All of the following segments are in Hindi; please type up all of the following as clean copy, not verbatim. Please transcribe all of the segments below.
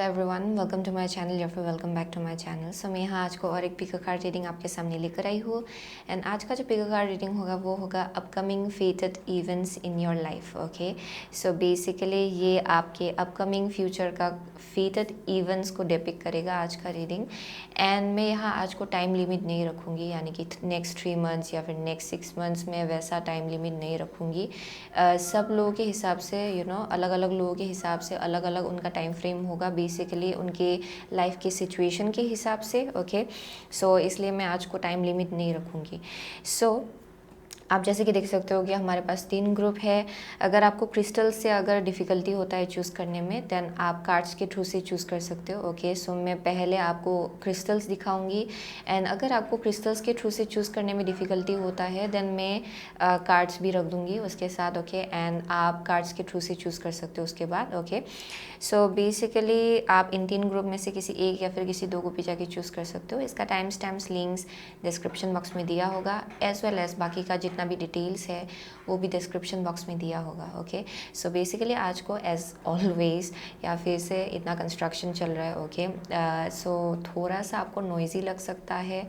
Hello everyone, welcome to my channel या फिर welcome back to my channel. So मैं यहाँ आज को और एक पिक कार्ड रीडिंग आपके सामने लेकर आई हूँ। एंड आज का जो पिक कार्ड रीडिंग होगा वो होगा upcoming fated events in your life. Okay, so basically ये आपके अपकमिंग फ्यूचर का फेटेड इवेंट्स को डिपिक्ट करेगा आज का रीडिंग। एंड मैं यहाँ आज को टाइम लिमिट नहीं रखूँगी, यानी कि नेक्स्ट 3 मंथ्स या फिर नेक्स्ट 6 मंथ्स में वैसा टाइम लिमिट नहीं रखूँगी। सब लोगों के हिसाब से अलग अलग लोगों के हिसाब से अलग अलग उनका टाइम फ्रेम होगा, बेसिकली उनके लाइफ की सिचुएशन के हिसाब से। ओके, सो इसलिए मैं आज को टाइम लिमिट नहीं रखूँगी। सो आप जैसे कि देख सकते हो कि हमारे पास 3 ग्रुप है। अगर आपको क्रिस्टल से अगर डिफ़िकल्टी होता है चूज़ करने में, देन आप कार्ड्स के थ्रू से चूज़ कर सकते हो। ओके, सो मैं पहले आपको क्रिस्टल्स दिखाऊंगी। एंड अगर आपको क्रिस्टल्स के थ्रू से चूज़ करने में डिफ़िकल्टी होता है, देन मैं कार्ड्स भी रख दूँगी उसके साथ। ओके, एंड आप कार्ड्स के थ्रू से चूज़ कर सकते हो उसके बाद। ओके, सो बेसिकली आप इन 3 ग्रुप में से किसी एक या फिर किसी 2 को भी जाके चूज़ कर सकते हो। इसका time stamps links description box में दिया होगा, एज वेल एज बाकी का जितना भी डिटेल्स है वो भी डिस्क्रिप्शन बॉक्स में दिया होगा। ओके, सो बेसिकली आज को एज ऑलवेज या फिर से इतना कंस्ट्रक्शन चल रहा है। ओके, सो थोड़ा सा आपको नॉइजी लग सकता है,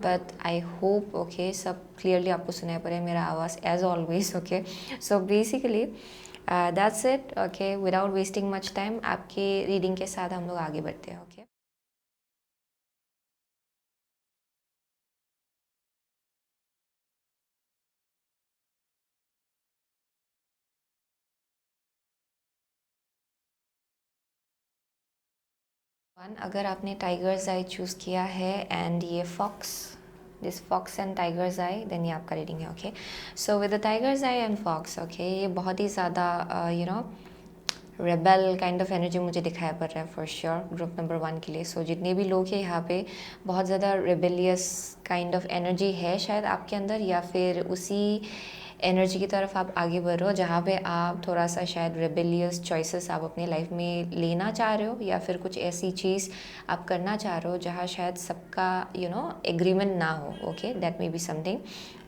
बट आई होप ओके सब क्लियरली आपको सुनाई पड़े मेरा आवाज़ as always. Okay, so basically that's it. Okay, without wasting much time आपके रीडिंग के साथ हम लोग आगे बढ़ते हैं। ओके, अगर आपने टाइगर्स आई चूज़ किया है एंड ये fox, this fox and tigers eye, then ये आपका रीडिंग है। Okay, so with the tigers eye and fox, okay, ये बहुत ही ज़्यादा रेबल काइंड ऑफ एनर्जी मुझे दिखाया पड़ रहा है फॉर श्योर ग्रुप नंबर 1 के लिए। सो जितने भी लोग हैं यहाँ पे बहुत ज़्यादा रेबेलियस काइंड ऑफ एनर्जी है शायद आपके अंदर, या फिर उसी एनर्जी की तरफ आप आगे बढ़ रहे हो जहाँ पे आप थोड़ा सा शायद रेबेलियस चॉइसेस आप अपने लाइफ में लेना चाह रहे हो, या फिर कुछ ऐसी चीज़ आप करना चाह रहे हो जहाँ शायद सबका एग्रीमेंट ना हो। Okay, that may be something,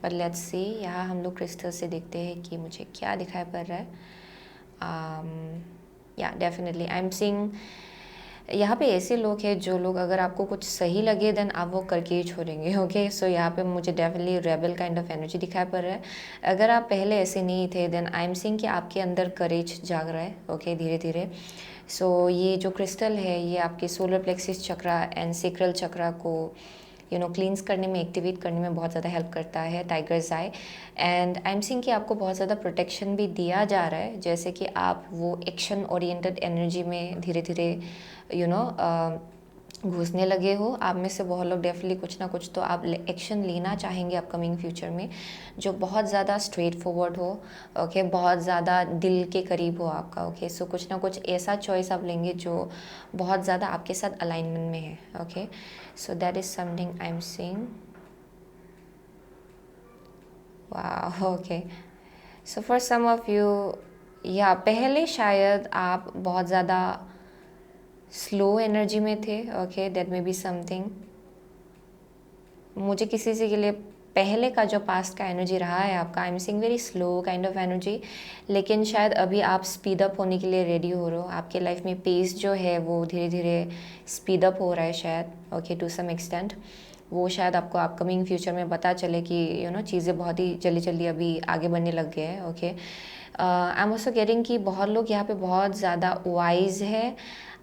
but let's see. यहाँ हम लोग क्रिस्टल से देखते हैं कि मुझे क्या दिखाई पड़ रहा है। या डेफिनेटली आई एम सीइंग यहाँ पे ऐसे लोग हैं जो लोग अगर आपको कुछ सही लगे देन आप वो करके ही छोड़ेंगे। ओके, सो यहाँ पे मुझे definitely rebel kind of energy दिखाई पड़ रहा है। अगर आप पहले ऐसे नहीं थे देन आई एम सीइंग कि आपके अंदर करेज जाग रहा है। ओके, धीरे धीरे। सो ये जो क्रिस्टल है ये आपके solar plexus chakra and sacral chakra को क्लींस करने में, एक्टिवेट करने में बहुत ज़्यादा हेल्प करता है tigers eye. And I am seeing कि आपको बहुत ज़्यादा प्रोटेक्शन भी दिया जा रहा है, जैसे कि आप वो एक्शन ओरिएंटेड एनर्जी में धीरे धीरे घुसने लगे हो। आप में से बहुत लोग डेफिनेटली कुछ ना कुछ तो आप एक्शन लेना चाहेंगे अपकमिंग फ्यूचर में, जो बहुत ज़्यादा स्ट्रेट फॉरवर्ड हो। ओके, बहुत ज़्यादा दिल के करीब हो आपका। ओके, सो कुछ ना कुछ ऐसा चॉइस आप लेंगे जो बहुत ज़्यादा आपके साथ अलाइनमेंट में है। Okay, so that is something I am seeing. वाह, okay, so for some of you या पहले शायद आप बहुत ज़्यादा स्लो एनर्जी में थे। Okay, that may be something. मुझे किसी से के लिए पहले का जो पास्ट का एनर्जी रहा है आपका, आई am seeing very slow kind of energy, लेकिन शायद अभी आप स्पीड अप होने के लिए रेडी हो रहे हो। आपके लाइफ में पेस जो है वो धीरे धीरे स्पीड अप हो रहा है शायद। ओके, टू सम एक्सटेंट वो शायद आपको अपकमिंग फ्यूचर में पता चले कि चीज़ें बहुत ही जल्दी जल्दी अभी आगे बढ़ने लग गए हैं। Okay, I am also getting कि बहुत लोग यहाँ पे बहुत ज़्यादा वाइज है,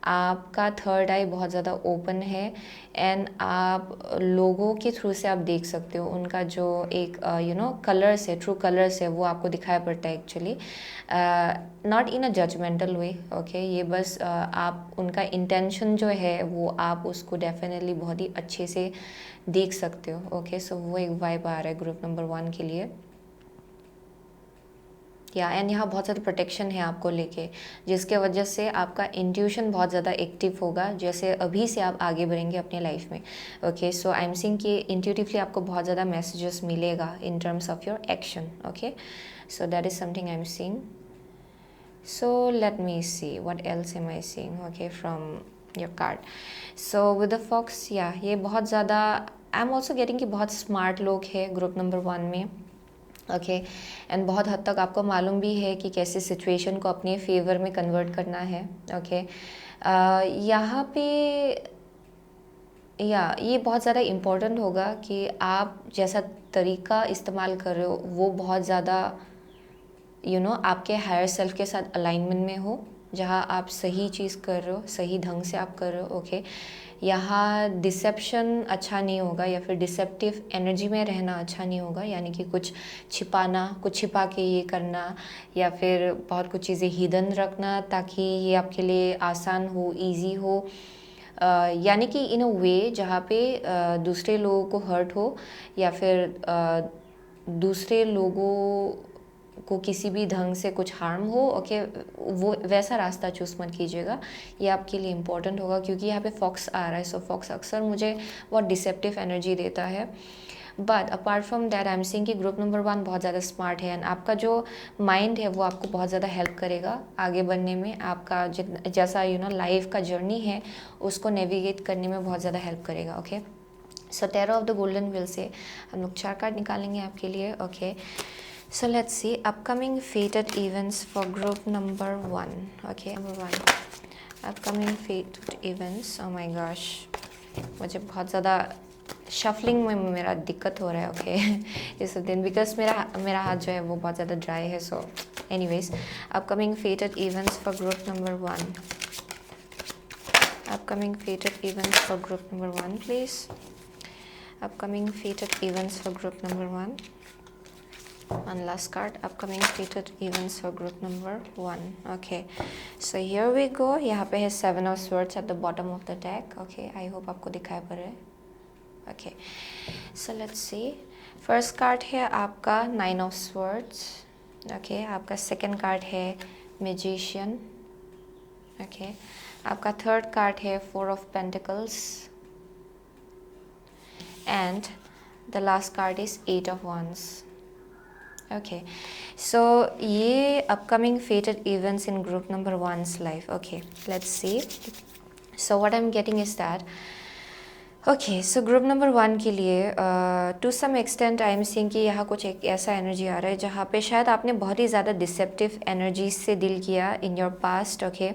आपका थर्ड आई बहुत ज़्यादा ओपन है, एंड आप लोगों के थ्रू से आप देख सकते हो उनका जो एक कलर्स है, ट्रू कलर्स है, वो आपको दिखाई पड़ता है actually, not in a judgmental way. Okay, ये बस आप उनका इंटेंशन जो है वो आप उसको डेफिनेटली बहुत ही अच्छे से देख सकते हो। ओके, सो वो एक वाइब आ रहा है ग्रुप नंबर 1 के लिए। या एंड यहाँ बहुत ज़्यादा प्रोटेक्शन है आपको लेके, जिसके वजह से आपका इंट्यूशन बहुत ज़्यादा एक्टिव होगा जैसे अभी से आप आगे बढ़ेंगे अपने लाइफ में। Okay, so I am seeing कि इंट्यूटिवली आपको बहुत ज़्यादा मैसेजेस मिलेगा in terms of your action. Okay, so that is something I am seeing. So let me see what else am I seeing. Okay, from your card, so with the fox, या ये बहुत ज़्यादा आई एम ऑल्सो गेटिंग कि बहुत स्मार्ट लोग हैं ग्रुप नंबर 1 में। ओके, एंड बहुत हद तक आपको मालूम भी है कि कैसे सिचुएशन को अपने फेवर में कन्वर्ट करना है। ओके, यहाँ पे या ये बहुत ज़्यादा इम्पोर्टेंट होगा कि आप जैसा तरीका इस्तेमाल कर रहे हो वो बहुत ज़्यादा आपके हायर सेल्फ के साथ अलाइनमेंट में हो, जहाँ आप सही चीज़ कर रहे हो, सही ढंग से आप कर रहे हो। ओके, यहाँ डिसेप्शन अच्छा नहीं होगा या फिर डिसेप्टिव एनर्जी में रहना अच्छा नहीं होगा, यानी कि कुछ छिपाना, कुछ छिपा के ये करना या फिर बहुत कुछ चीज़ें हिडन रखना ताकि ये आपके लिए आसान हो, इजी हो। यानी कि इन अ वे जहाँ पे दूसरे लोगों को हर्ट हो या फिर दूसरे लोगों को किसी भी ढंग से कुछ हार्म हो। ओके, वो वैसा रास्ता चूज़ मत कीजिएगा, ये आपके लिए इम्पोर्टेंट होगा क्योंकि यहाँ पे फॉक्स आ रहा है। सो फॉक्स अक्सर मुझे बहुत डिसेप्टिव एनर्जी देता है। But apart from that I am seeing कि ग्रुप नंबर 1 बहुत ज़्यादा स्मार्ट है एंड आपका जो माइंड है वो आपको बहुत ज़्यादा हेल्प करेगा आगे बढ़ने में। आपका जैसा लाइफ का जर्नी है उसको नेविगेट करने में बहुत ज़्यादा हेल्प करेगा। Okay, so tarot of the golden wheel से हम लोग 4 कार्ड निकालेंगे आपके लिए। Okay, so let's see upcoming fated events for group number 1. Okay, number 1 upcoming fated events. Oh my gosh, मुझे बहुत ज़्यादा शफलिंग में मेरा दिक्कत हो रहा है। ओके इस दिन बिकॉज मेरा हाथ जो है वो बहुत ज़्यादा ड्राई है। So anyways, upcoming fated events for group number 1, upcoming fated events for group number 1 please. Upcoming fated events for group number 1. One last card, upcoming fated events for group number 1. Okay, so here we go. यहाँ पे है 7 of swords at the bottom of the deck. Okay, I hope आपको दिखाई पड़ रहा है। Okay, so let's see. First card है आपका 9 of swords. Okay, आपका second card है magician. Okay, आपका third card है 4 of pentacles. And the last card is 8 of wands. Okay, so ये upcoming fated events in group number 1's life. Okay, let's see. So what I'm getting is that okay, so group number 1 के लिए to some extent I am seeing कि यहाँ कुछ एक ऐसा एनर्जी आ रहा है जहाँ पे शायद आपने बहुत ही ज़्यादा डिसेप्टिव एनर्जी से डील किया इन योर पास्ट। ओके,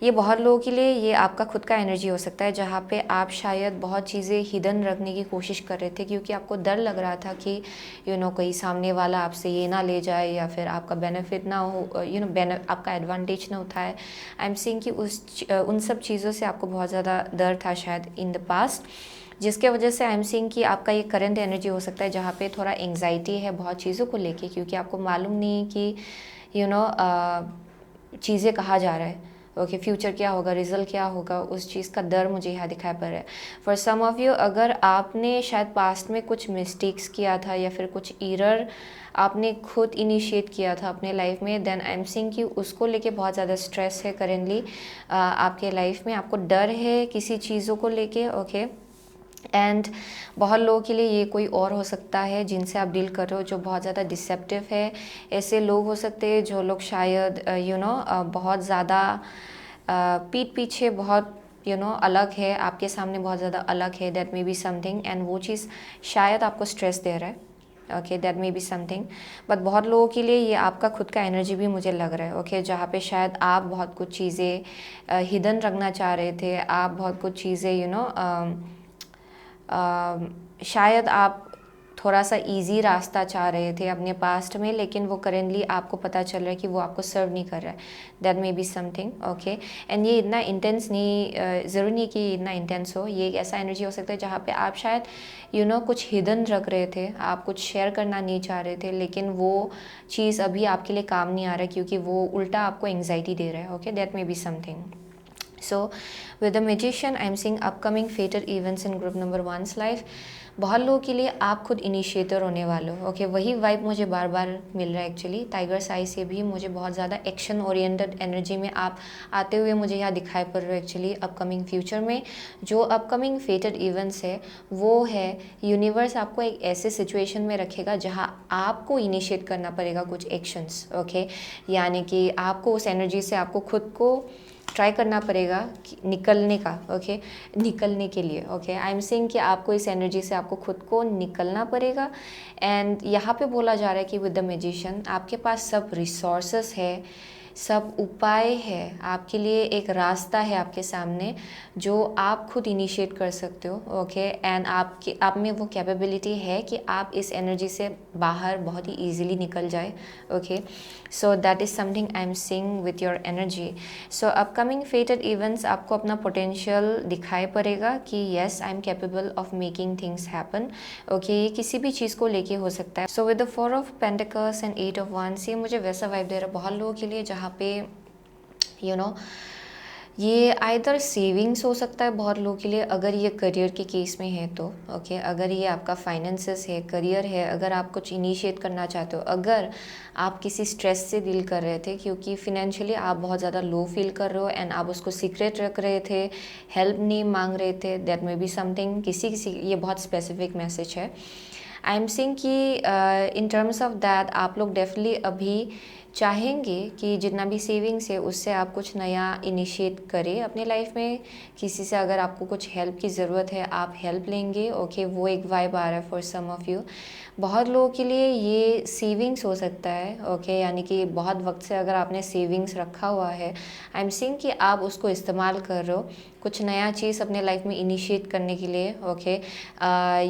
ये बहुत लोगों के लिए ये आपका खुद का एनर्जी हो सकता है जहाँ पे आप शायद बहुत चीज़ें हिडन रखने की कोशिश कर रहे थे क्योंकि आपको डर लग रहा था कि कोई सामने वाला आपसे ये ना ले जाए या फिर आपका बेनिफिट ना हो, आपका एडवांटेज ना उठाए। आई एम सीइंग कि उन सब चीज़ों से आपको बहुत ज़्यादा डर था शायद इन द पास्ट, जिसके वजह से आई एम सीइंग कि आपका ये करंट एनर्जी हो सकता है जहाँ पे थोड़ा एंग्जाइटी है बहुत चीज़ों को लेके क्योंकि आपको मालूम नहीं कि चीज़ें कहाँ जा रहा है। ओके, फ्यूचर क्या होगा, रिजल्ट क्या होगा, उस चीज़ का डर मुझे यहाँ दिखाई पड़ रहा है। फॉर सम ऑफ यू, अगर आपने शायद पास्ट में कुछ मिस्टेक्स किया था या फिर कुछ एरर आपने खुद इनिशिएट किया था अपने लाइफ में, देन आई एम सीइंग कि उसको लेके बहुत ज़्यादा स्ट्रेस है करेंटली आपके लाइफ में, आपको डर है किसी चीज़ों को लेके। ओके, एंड बहुत लोगों के लिए ये कोई और हो सकता है जिनसे आप डील कर रहे हो जो बहुत ज़्यादा डिसेप्टिव है। ऐसे लोग हो सकते हैं जो लोग शायद बहुत ज़्यादा पीठ पीछे बहुत अलग है, आपके सामने बहुत ज़्यादा अलग है। That may be something, and वो चीज़ शायद आपको स्ट्रेस दे रहा है। Okay, that may be something, but बहुत लोगों के लिए ये आपका खुद का एनर्जी भी मुझे लग रहा है। ओके, जहाँ पे शायद आप बहुत कुछ चीज़ें हिडन रखना चाह रहे थे, आप बहुत कुछ चीज़ें शायद आप थोड़ा सा इजी रास्ता चाह रहे थे अपने पास्ट में, लेकिन वो करेंटली आपको पता चल रहा है कि वो आपको सर्व नहीं कर रहा है। That may be something. Okay, and ये इतना इंटेंस नहीं, ज़रूरी नहीं कि इतना इंटेंस हो। ये एक ऐसा एनर्जी हो सकता है जहाँ पे आप शायद कुछ हिडन रख रहे थे, आप कुछ शेयर करना नहीं चाह रहे थे, लेकिन वो चीज़ अभी आपके लिए काम नहीं आ रहा है क्योंकि वो उल्टा आपको एंग्जाइटी दे रहा है। Okay, that may be something. So with the magician I am seeing upcoming fated events in group number 1's life. बहुत लोगों के लिए आप खुद इनिशिएटर होने वाले हो। ओके, वही वाइब मुझे बार बार मिल रहा है एक्चुअली। टाइगर साई से भी मुझे बहुत ज़्यादा एक्शन ओरिएंटेड एनर्जी में आप आते हुए मुझे यहाँ दिखाई पड़ रहे हो एक्चुअली अपकमिंग फ्यूचर में। जो अपकमिंग फेटेड इवेंट्स है वो है यूनिवर्स आपको एक ऐसे सिचुएशन में रखेगा जहाँ आपको इनिशिएट करना पड़ेगा कुछ एक्शंस। ओके, यानी कि आपको उस एनर्जी से आपको खुद को ट्राई करना पड़ेगा निकलने का। ओके, निकलने के लिए। ओके, आई एम सेइंग कि आपको इस एनर्जी से आपको खुद को निकलना पड़ेगा। एंड यहाँ पे बोला जा रहा है कि विद द मैजिशियन आपके पास सब रिसोर्सेस है, सब उपाय है आपके लिए, एक रास्ता है आपके सामने जो आप खुद इनिशिएट कर सकते हो, ओके। एंड आप में वो कैपेबिलिटी है कि आप इस एनर्जी से बाहर बहुत ही ईजिली निकल जाए, okay. So that is something I am seeing with your energy. So upcoming fated events आपको अपना पोटेंशियल दिखाई पड़ेगा कि yes I am capable of making things happen, okay. ये किसी भी चीज़ को लेके हो सकता है। सो with the 4 of pentacles and 8 of wands, ये मुझे वैसा वाइब दे रहा है बहुत लोगों के लिए जहाँ पे ये आइदर सेविंग्स हो सकता है बहुत लोगों के लिए, अगर ये करियर के केस में है तो, ओके। अगर ये आपका फाइनेंसेस है, करियर है, अगर आप कुछ इनिशिएट करना चाहते हो, अगर आप किसी स्ट्रेस से डील कर रहे थे क्योंकि फिनेंशियली आप बहुत ज़्यादा लो फील कर रहे हो एंड आप उसको सीक्रेट रख रहे थे, हेल्प नहीं मांग रहे थे, दैट मे बी समथिंग, किसी ये बहुत स्पेसिफिक मैसेज है। आई एम सीइंग कि इन टर्म्स ऑफ दैट आप लोग डेफिनेटली अभी चाहेंगे कि जितना भी सेविंग्स है उससे आप कुछ नया इनिशिएट करें अपने लाइफ में। किसी से अगर आपको कुछ हेल्प की ज़रूरत है आप हेल्प लेंगे, ओके। वो एक वाइब आ रहा है फॉर सम ऑफ़ यू। बहुत लोगों के लिए ये सेविंग्स हो सकता है, ओके। यानी कि बहुत वक्त से अगर आपने सेविंग्स रखा हुआ है, आई एम सीइंग कि आप उसको इस्तेमाल कर रहे हो कुछ नया चीज़ अपने लाइफ में इनिशिएट करने के लिए, ओके।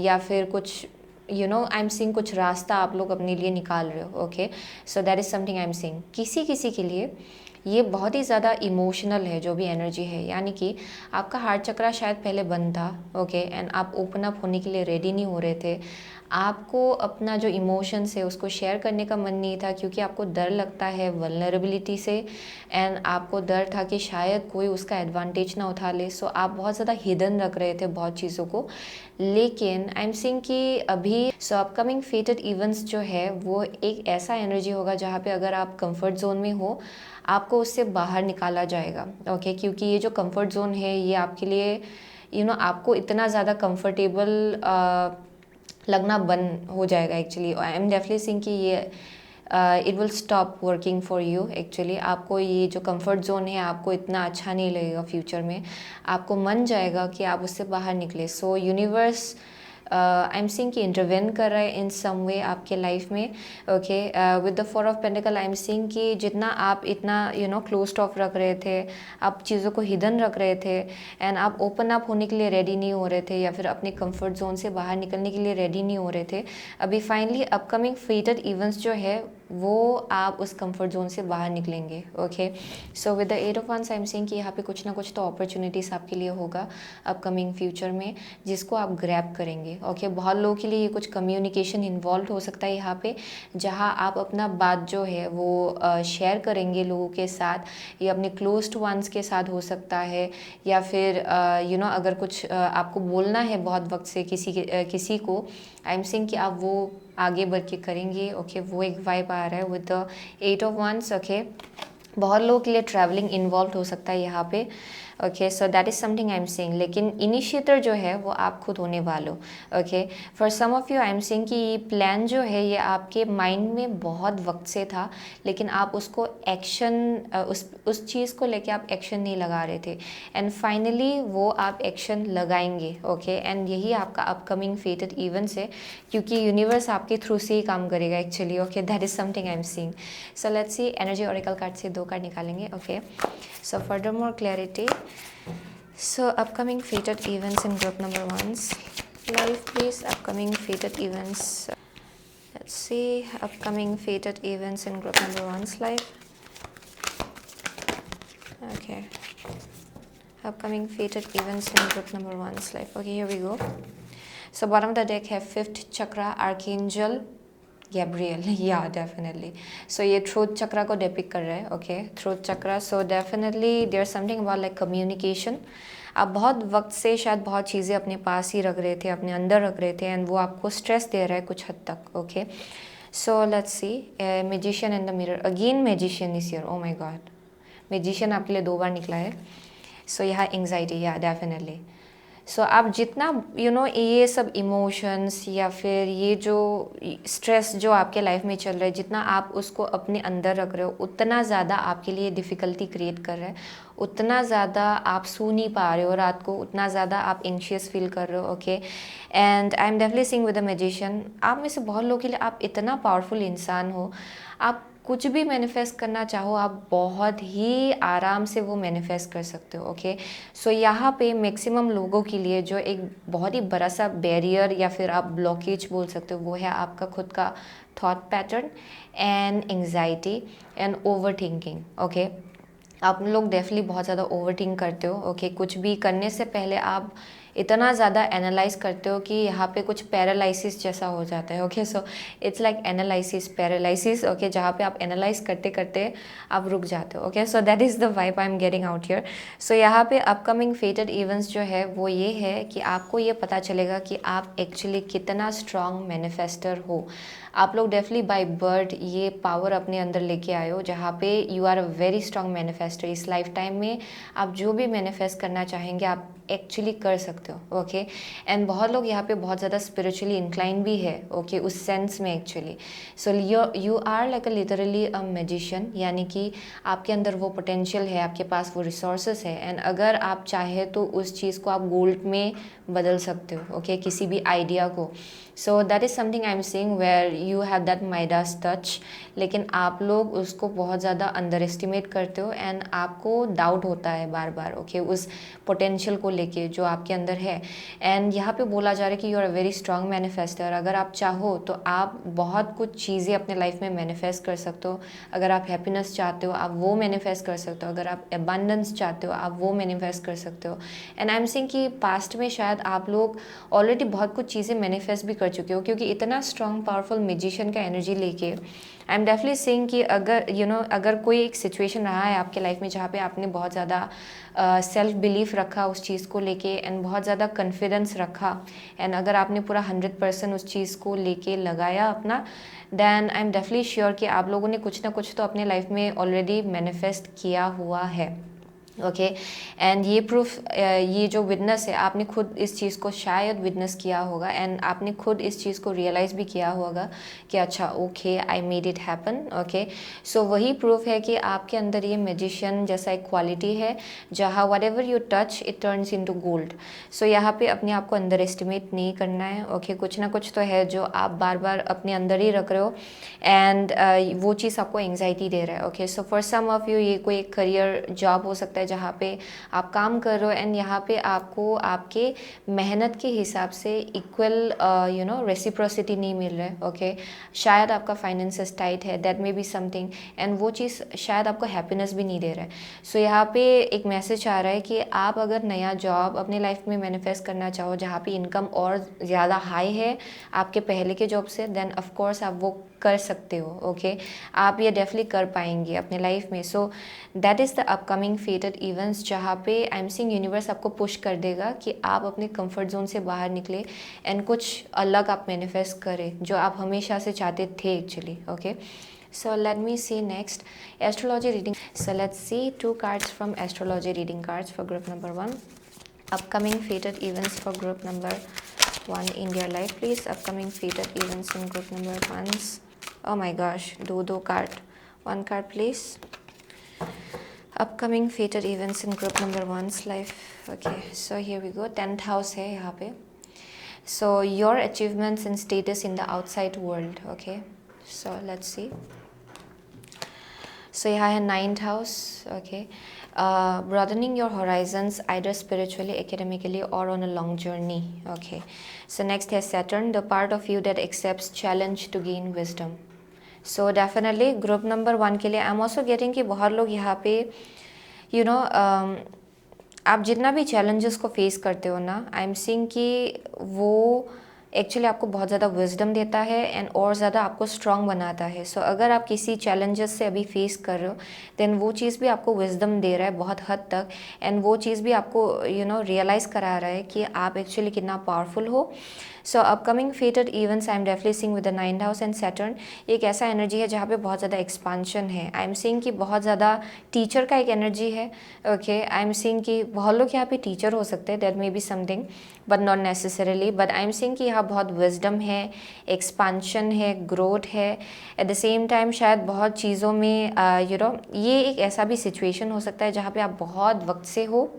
या फिर कुछ आई एम सीइंग कुछ रास्ता आप लोग अपने लिए निकाल रहे हो, okay. So that is something I am seeing. किसी किसी के लिए ये बहुत ही ज़्यादा इमोशनल है जो भी एनर्जी है, यानी कि आपका हार्ट चक्रा शायद पहले बंद था, ओके। एंड आप ओपन अप होने के लिए रेडी नहीं हो रहे थे। आपको अपना जो इमोशंस है उसको शेयर करने का मन नहीं था क्योंकि आपको डर लगता है वल्नरेबिलिटी से, एंड आपको डर था कि शायद कोई उसका एडवांटेज ना उठा ले। सो आप बहुत ज़्यादा हिडन रख रहे थे बहुत चीज़ों को। लेकिन आई एम सीइंग कि अभी अपकमिंग फेटेड इवेंट्स जो है वो एक ऐसा एनर्जी होगा जहाँ पे अगर आप कंफर्ट जोन में हो आपको उससे बाहर निकाला जाएगा, ओके। क्योंकि ये जो कंफर्ट जोन है ये आपके लिए आपको इतना ज़्यादा कंफर्टेबल लगना बंद हो जाएगा actually. I am definitely seeing कि ये it will stop working for you actually. आपको ये जो कंफर्ट जोन है आपको इतना अच्छा नहीं लगेगा फ्यूचर में, आपको मन जाएगा कि आप उससे बाहर निकले। सो यूनिवर्स आई एम सीइंग कि इंटरवेन कर रहा है इन सम वे आपके लाइफ में, okay. With the 4 of pentacle I am seeing कि जितना आप इतना क्लोज्ड ऑफ रख रहे थे, आप चीज़ों को हिडन रख रहे थे एंड आप ओपन अप होने के लिए रेडी नहीं हो रहे थे या फिर अपने कंफर्ट जोन से बाहर निकलने के लिए रेडी नहीं हो रहे थे, अभी फाइनली अपकमिंग फेटेड इवेंट्स जो है वो आप उस कंफर्ट जोन से बाहर निकलेंगे, okay. So with the 8 of wands I am seeing कि यहाँ पे कुछ ना कुछ तो अपॉर्चुनिटीज़ आपके लिए होगा अपकमिंग फ्यूचर में जिसको आप ग्रैब करेंगे, ओके। बहुत लोगों के लिए ये कुछ कम्युनिकेशन इन्वॉल्व हो सकता है यहाँ पे, जहाँ आप अपना बात जो है वो शेयर करेंगे लोगों के साथ, या अपने क्लोज्ड वंस के साथ हो सकता है, या फिर अगर कुछ आपको बोलना है बहुत वक्त से किसी को, आई एम सीइंग कि आप वो आगे बढ़ के करेंगे, ओके। वो एक वाइब आ रहा है with the 8 of wands, okay. बहुत लोगों के लिए ट्रैवलिंग इन्वॉल्व हो सकता है यहाँ पे, okay. So that is something I am seeing. लेकिन इनिशिएटर जो है वो आप खुद होने वाले हो, okay. For some of you I am seeing कि ये प्लान जो है ये आपके माइंड में बहुत वक्त से था, लेकिन आप उसको एक्शन उस चीज़ को लेके आप एक्शन नहीं लगा रहे थे, एंड फाइनली वो आप एक्शन लगाएंगे, ओके। एंड यही आपका अपकमिंग फेटेड इवेंट्स है क्योंकि यूनिवर्स आपके थ्रू से ही काम करेगा actually, okay. That is something I am seeing. So let's C, energy oracle card से 2 कार्ड निकालेंगे, okay. So further more clarity, so upcoming fated events in group number 1's life, please. Upcoming fated events, let's see, upcoming fated events in group number 1's life, okay. Upcoming fated events in group number 1's life, okay. Here we go. So bottom of the deck have 5th chakra, archangel Gabriel, yeah, definitely. So ये throat chakra को depict कर रहा है, okay, throat chakra. So definitely there's something about like communication. आप बहुत वक्त से शायद बहुत चीज़ें अपने पास ही रख रहे थे, अपने अंदर रख रहे थे, एंड वो आपको स्ट्रेस दे रहा है कुछ हद तक, okay. So let's C, magician in the mirror, again magician is here, oh my God, magician आपके लिए 2 बार निकला है। सो यहाँ एंग्जाइटी, या डेफिनेटली। सो आप जितना ये सब इमोशंस या फिर ये जो स्ट्रेस जो आपके लाइफ में चल रहा है, जितना आप उसको अपने अंदर रख रहे हो उतना ज़्यादा आपके लिए डिफ़िकल्टी क्रिएट कर रहा है, उतना ज़्यादा आप सो नहीं पा रहे हो रात को, उतना ज़्यादा आप एंशियस फील कर रहे हो, okay. And I am definitely seeing with the magician, आप में से बहुत लोगों के लिए आप इतना पावरफुल इंसान हो, आप कुछ भी मैनिफेस्ट करना चाहो आप बहुत ही आराम से वो मैनिफेस्ट कर सकते हो। ओके, सो यहाँ पे मैक्सिमम लोगों के लिए जो एक बहुत ही बड़ा सा बैरियर या फिर आप ब्लॉकेज बोल सकते हो वो है आपका खुद का thought pattern and anxiety and over thinking. Okay, आप लोग डेफिनेटली बहुत ज़्यादा ओवर थिंक करते हो। ओके, कुछ भी करने से पहले आप इतना ज़्यादा एनालाइज करते हो कि यहाँ पे कुछ पैरालिसिस जैसा हो जाता है। Okay, so it's like analysis paralysis. Okay, जहाँ पे आप एनालाइज करते करते आप रुक जाते हो। Okay, so that is the vibe I am getting out here. So यहाँ पे अपकमिंग फेटेड इवेंट्स जो है वो ये है कि आपको ये पता चलेगा कि आप एक्चुअली कितना स्ट्रॉन्ग मैनिफेस्टर हो। आप लोग डेफिनेटली बाय बर्थ ये पावर अपने अंदर लेके आए हो जहाँ पे you are a very strong manifester. इस लाइफ टाइम में आप जो भी मैनिफेस्ट करना चाहेंगे आप एक्चुअली कर सकते हो। ओके, एंड बहुत लोग यहाँ पे बहुत ज़्यादा स्पिरिचुअली इंक्लाइन भी है। ओके, उस सेंस में actually so you are like a literally a magician, यानी कि आपके अंदर वो पोटेंशियल है, आपके पास वो रिसोर्सेस है एंड अगर आप चाहे तो उस चीज़ को आप गोल्ड में बदल सकते हो। ओके, किसी भी आइडिया को। So that is something I am seeing where you have that Midas touch, लेकिन आप लोग उसको बहुत ज़्यादा अंडर एस्टिमेट करते हो एंड आपको डाउट होता है बार बार। ओके, उस पोटेंशियल को लेके जो आपके अंदर है। एंड यहाँ पे बोला जा रहा है कि you are a very strong manifester. अगर आप चाहो तो आप बहुत कुछ चीज़ें अपने लाइफ में मैनिफेस्ट कर सकते हो। अगर आप हैप्पीनेस चाहते हो आप वो मैनिफेस्ट कर सकते हो। अगर आप एबंडेंस चाहते हो आप वो मैनिफेस्ट कर सकते हो। एंड आई एम सीइंग कि पास्ट में शायद आप लोग ऑलरेडी बहुत कुछ चीज़ें मैनिफेस्ट भी कर चुके हो, क्योंकि इतना स्ट्रॉन्ग पावरफुल मैजिशियन का एनर्जी लेके आई एम डेफिनेटली सेइंग कि अगर अगर कोई एक सिचुएशन रहा है आपके लाइफ में जहाँ पे आपने बहुत ज़्यादा सेल्फ बिलीफ रखा उस चीज़ को लेके एंड बहुत ज़्यादा कॉन्फिडेंस रखा एंड अगर आपने पूरा 100% उस चीज़ को लेके लगाया अपना, then I am definitely sure कि आप लोगों ने कुछ ना कुछ तो अपने लाइफ में ऑलरेडी मैनिफेस्ट किया हुआ है। ओके, एंड ये प्रूफ ये जो विटनेस है आपने खुद इस चीज़ को शायद विटनेस किया होगा एंड आपने खुद इस चीज़ को रियलाइज़ भी किया होगा कि अच्छा okay I made it happen. Okay, so वही प्रूफ है कि आपके अंदर ये मैजिशियन जैसा एक क्वालिटी है जहाँ whatever you touch it turns into gold. So यहाँ पे अपने आप को अंडर एस्टिमेट नहीं करना है। ओके, कुछ ना कुछ तो है जो आप बार बार अपने अंदर ही रख रहे हो एंड वो चीज़ आपको एंग्जाइटी दे रहा है। Okay, so for some of you ये कोई करियर जॉब हो सकता है जहाँ पे आप काम कर रहे हो एंड यहाँ पे आपको आपके मेहनत के हिसाब से इक्वल रेसिप्रोसिटी नहीं मिल रहा है। ओके, शायद आपका फाइनेंसेस टाइट है, that may be something and वो चीज़ शायद आपको हैप्पीनेस भी नहीं दे रहा है। सो यहाँ पे एक मैसेज आ रहा है कि आप अगर नया जॉब अपने लाइफ में मैनिफेस्ट करना चाहो जहाँ पे इनकम और ज़्यादा हाई है आपके पहले के जॉब से, देन ऑफकोर्स आप वो कर सकते हो। ओके, आप ये डेफिनेटली कर पाएंगे अपने लाइफ में। सो that is the upcoming fated events जहाँ पे आई एम सीइंग यूनिवर्स आपको पुश कर देगा कि आप अपने कंफर्ट जोन से बाहर निकले एंड कुछ अलग आप मैनिफेस्ट करें जो आप हमेशा से चाहते थे actually. Okay, so let me see next astrology reading. So let's see 2 cards from astrology reading cards for group number 1. Upcoming fated events for group number 1 in your life, please. Upcoming fated events in group number 1's. Oh my gosh, do card. 1 card please. Upcoming fated events in group number 1's life. Okay, so here we go. 10th house है यहाँ पे. So your achievements and status in the outside world. Okay, so let's see. So यहाँ है 9th house. Okay, broadening your horizons either spiritually, academically or on a long journey. Okay, so next है Saturn, the part of you that accepts challenge to gain wisdom. So definitely group number 1 के लिए आई एम ऑल्सो गेटिंग कि बहुत लोग यहाँ पे आप जितना भी चैलेंजेस को फेस करते हो ना, आई एम सीइंग कि वो एक्चुअली आपको बहुत ज़्यादा विजडम देता है एंड और ज़्यादा आपको स्ट्रॉन्ग बनाता है। सो अगर आप किसी चैलेंजेस से अभी फेस कर रहे हो देन वो चीज़ भी आपको विजडम दे रहा है बहुत हद तक एंड वो चीज़ भी आपको रियलाइज़ करा रहा है कि आप एक्चुअली कितना पावरफुल हो। सो upcoming fated events I am definitely seeing with the 9th house and Saturn, एक ऐसा एनर्जी है जहाँ पे बहुत ज़्यादा एक्सपांशन है। आई एम सीइंग कि बहुत ज़्यादा टीचर का एक एनर्जी है। ओके, आई एम सीइंग कि बहुत लोग यहाँ पे टीचर हो सकते हैं, that may be something but not necessarily, but I am seeing कि यहाँ बहुत विजडम है, एक्सपांशन है, ग्रोथ है। एट द सेम टाइम शायद बहुत चीज़ों में ये एक ऐसा भी सिचुएशन हो सकता है जहाँ पे आप बहुत वक्त से हो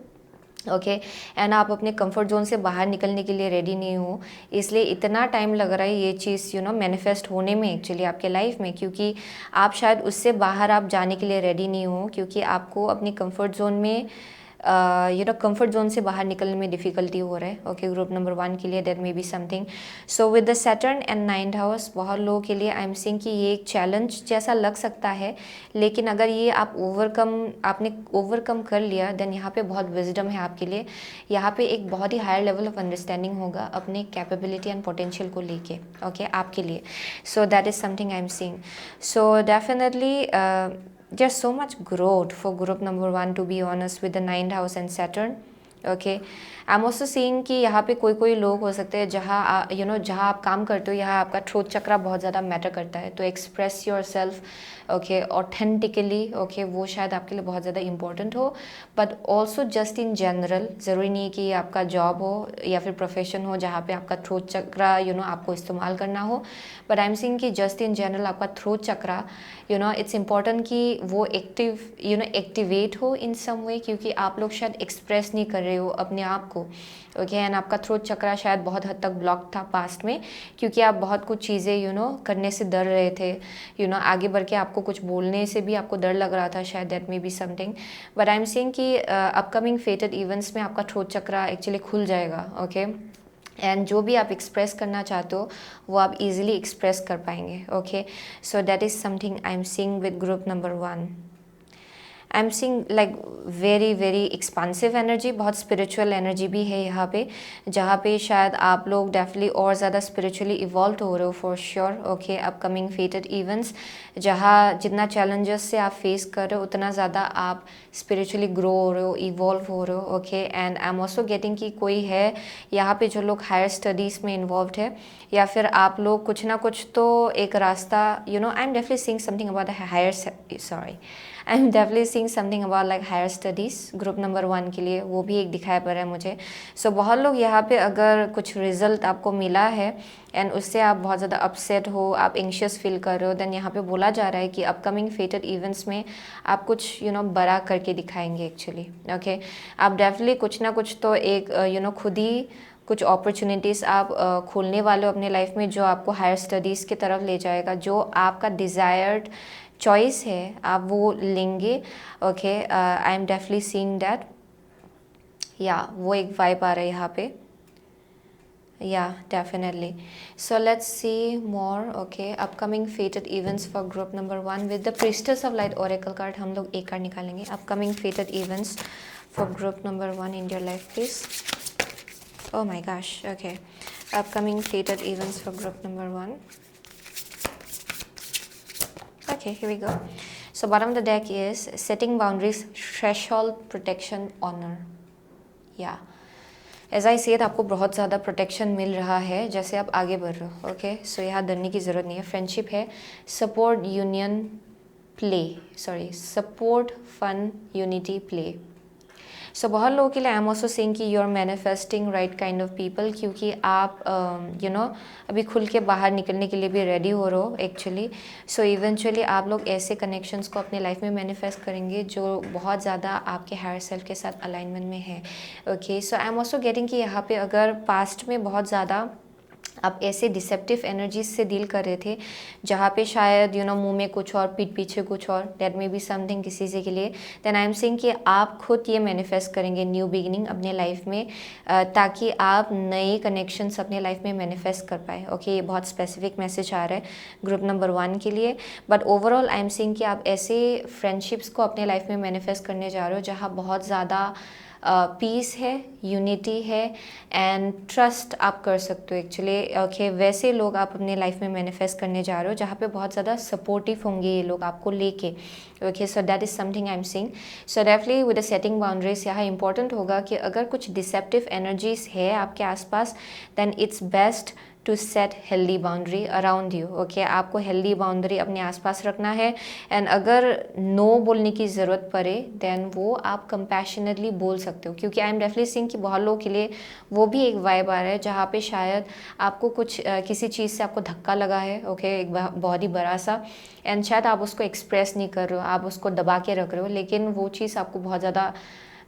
ओके एंड आप अपने कंफर्ट जोन से बाहर निकलने के लिए रेडी नहीं हो, इसलिए इतना टाइम लग रहा है ये चीज़ मैनिफेस्ट होने में एक्चुअली आपके लाइफ में, क्योंकि आप शायद उससे बाहर आप जाने के लिए रेडी नहीं हो, क्योंकि आपको अपनी कंफर्ट जोन में कंफर्ट जोन से बाहर निकलने में डिफ़िकल्टी हो रहा है। ओके, ग्रुप नंबर 1 के लिए that may be something. So with the Saturn and 9th house, बहुत लोगों के लिए आई एम सीइंग कि ये एक चैलेंज जैसा लग सकता है, लेकिन अगर ये आपने ओवरकम कर लिया, देन यहाँ पे बहुत विजडम है आपके लिए। यहाँ पे एक बहुत ही हायर लेवल ऑफ अंडरस्टैंडिंग होगा अपने कैपेबिलिटी एंड पोटेंशियल को लेके, ओके, आपके लिए। सो that is something I am seeing. So definitely there's so much growth for group number 1, to be honest, with the 9th house and Saturn. Okay, I am also seeing कि यहाँ पे कोई लोग हो सकते हैं जहाँ जहाँ आप काम करते हो, यहाँ आपका थ्रोट चक्रा बहुत ज़्यादा मैटर करता है, तो express your self okay authentically, okay, वो शायद आपके लिए बहुत ज़्यादा इंपॉर्टेंट हो। But also just in general, ज़रूरी नहीं है कि आपका जॉब हो या फिर प्रोफेशन हो जहाँ पे आपका थ्रोट चक्रा आपको इस्तेमाल करना हो, बट आई एम सीइंग कि जस्ट इन जनरल आपका थ्रोट चक्रा इट्स इम्पॉर्टेंट कि वो एक्टिवेट हो इन सम वे, क्योंकि आप लोग शायद एक्सप्रेस नहीं कर रहे हो अपने आप को। ओके, एंड आपका थ्रोट चक्रा शायद बहुत हद तक ब्लॉक था पास्ट में, क्योंकि आप बहुत कुछ चीज़ें करने से डर रहे थे, आगे बढ़ के आपको कुछ बोलने से भी आपको डर लग रहा था शायद, that may be something. But I am seeing कि अपकमिंग फेटेड इवेंट्स में आपका थ्रोट चक्रा एक्चुअली खुल जाएगा। ओके, एंड जो भी आप एक्सप्रेस करना चाहते हो वो आप इजीली एक्सप्रेस कर पाएंगे। Okay, so that is something I am seeing with group number 1। I am seeing like very very expansive energy, बहुत स्पिरिचुअल एनर्जी भी है यहाँ पे, जहाँ पे शायद आप लोग डेफिनेटली और ज़्यादा स्पिरिचुअली इवॉल्व हो रहे हो for sure. Okay, upcoming fated events, जहाँ जितना चैलेंजेस से आप फेस कर रहे हो उतना ज़्यादा आप स्पिरिचुअली ग्रो हो रहे हो, इवॉल्व हो रहे हो। Okay, and I am also getting कि कोई है यहाँ पे जो लोग हायर स्टडीज़ में इन्वॉल्व है, या फिर आप लोग कुछ ना कुछ तो एक रास्ता I am definitely seeing something about I am definitely seeing something about like higher studies group number 1 के लिए, वो भी एक दिखाई पड़ रहा है मुझे। सो बहुत लोग यहाँ पे अगर कुछ रिजल्ट आपको मिला है एंड उससे आप बहुत ज़्यादा अपसेट हो, आप एंशियस फील कर रहे हो, देन यहाँ पे बोला जा रहा है कि अपकमिंग फेटेड इवेंट्स में आप कुछ बड़ा करके दिखाएंगे एक्चुअली। ओके, आप डेफिनेटली कुछ ना कुछ तो एक खुद ही कुछ अपॉर्चुनिटीज़ आप खोलने वाले हो अपने लाइफ में, जो आपको हायर स्टडीज़ की तरफ ले जाएगा, जो आपका डिज़ायर्ड चॉइस है आप वो लेंगे। Okay, I am definitely seeing that, या वो एक वाइब आ रहा है यहाँ पे, या definitely. So let's C more. Okay, upcoming fated events for group number 1 with the priestess of light Oracle card, हम लोग एक कार्ड निकालेंगे। Upcoming fated events for group number 1 in your life please. Oh my gosh, okay. Upcoming fated events for group number 1. Okay, here we go. So bottom of the deck is setting boundaries, threshold, protection, honor. Yeah. As I said, आपको बहुत ज़्यादा प्रोटेक्शन मिल रहा है जैसे आप आगे बढ़ रहे हो। ओके, सो यहाँ डरने की ज़रूरत नहीं है। फ्रेंडशिप है, support, union, support, fun, unity, play. So बहुत लोगों के लिए आई एम ऑल्सो सेइंग कि you are manifesting right kind of people, क्योंकि आप अभी खुल के बाहर निकलने के लिए भी रेडी हो रहे हो एक्चुअली। सो इवेंचुअली आप लोग ऐसे कनेक्शंस को अपने लाइफ में मैनिफेस्ट करेंगे जो बहुत ज़्यादा आपके हायर सेल्फ के साथ अलाइनमेंट में है। Okay, so I am also getting कि यहाँ पे अगर पास्ट में बहुत ज़्यादा आप ऐसे डिसेप्टिव एनर्जीज से डील कर रहे थे, जहाँ पे शायद मुंह में कुछ और पीठ पीछे कुछ और, दैट मे बी समथिंग किसी से के लिए, देन आई एम सेइंग कि आप खुद ये मैनिफेस्ट करेंगे न्यू बिगिनिंग अपने लाइफ में, ताकि आप नए कनेक्शंस अपने लाइफ में मैनिफेस्ट कर पाए। ओके, ये बहुत स्पेसिफिक मैसेज आ रहा है ग्रुप नंबर 1 के लिए। But overall I am saying कि आप ऐसे फ्रेंडशिप्स को अपने लाइफ में मैनिफेस्ट करने जा रहे हो जहाँ बहुत ज़्यादा पीस है, यूनिटी है एंड ट्रस्ट आप कर सकते हो एक्चुअली। ओके, वैसे लोग आप अपने लाइफ में मैनिफेस्ट करने जा रहे हो जहाँ पे बहुत ज़्यादा सपोर्टिव होंगे ये लोग आपको लेके। Okay, so that is something I am seeing. So definitely with the setting boundaries, यहाँ इंपॉर्टेंट होगा कि अगर कुछ डिसेप्टिव एनर्जीज है आपके आसपास, then it's best to set healthy boundary around you. Okay, आपको हेल्दी बाउंड्री अपने आसपास रखना है एंड अगर नो बोलने की ज़रूरत पड़े देन वो आप कंपैशनेटली बोल सकते हो, क्योंकि आई एम डेफिनेटली सीइंग कि बहुत लोगों के लिए वो भी एक वाइब आ रहा है जहाँ पे शायद आपको कुछ किसी चीज़ से आपको धक्का लगा है। ओके, एक बहुत ही बड़ा सा, एंड शायद आप उसको एक्सप्रेस नहीं कर रहे हो, आप उसको दबा के रख रहे हो, लेकिन वो चीज़ आपको बहुत ज़्यादा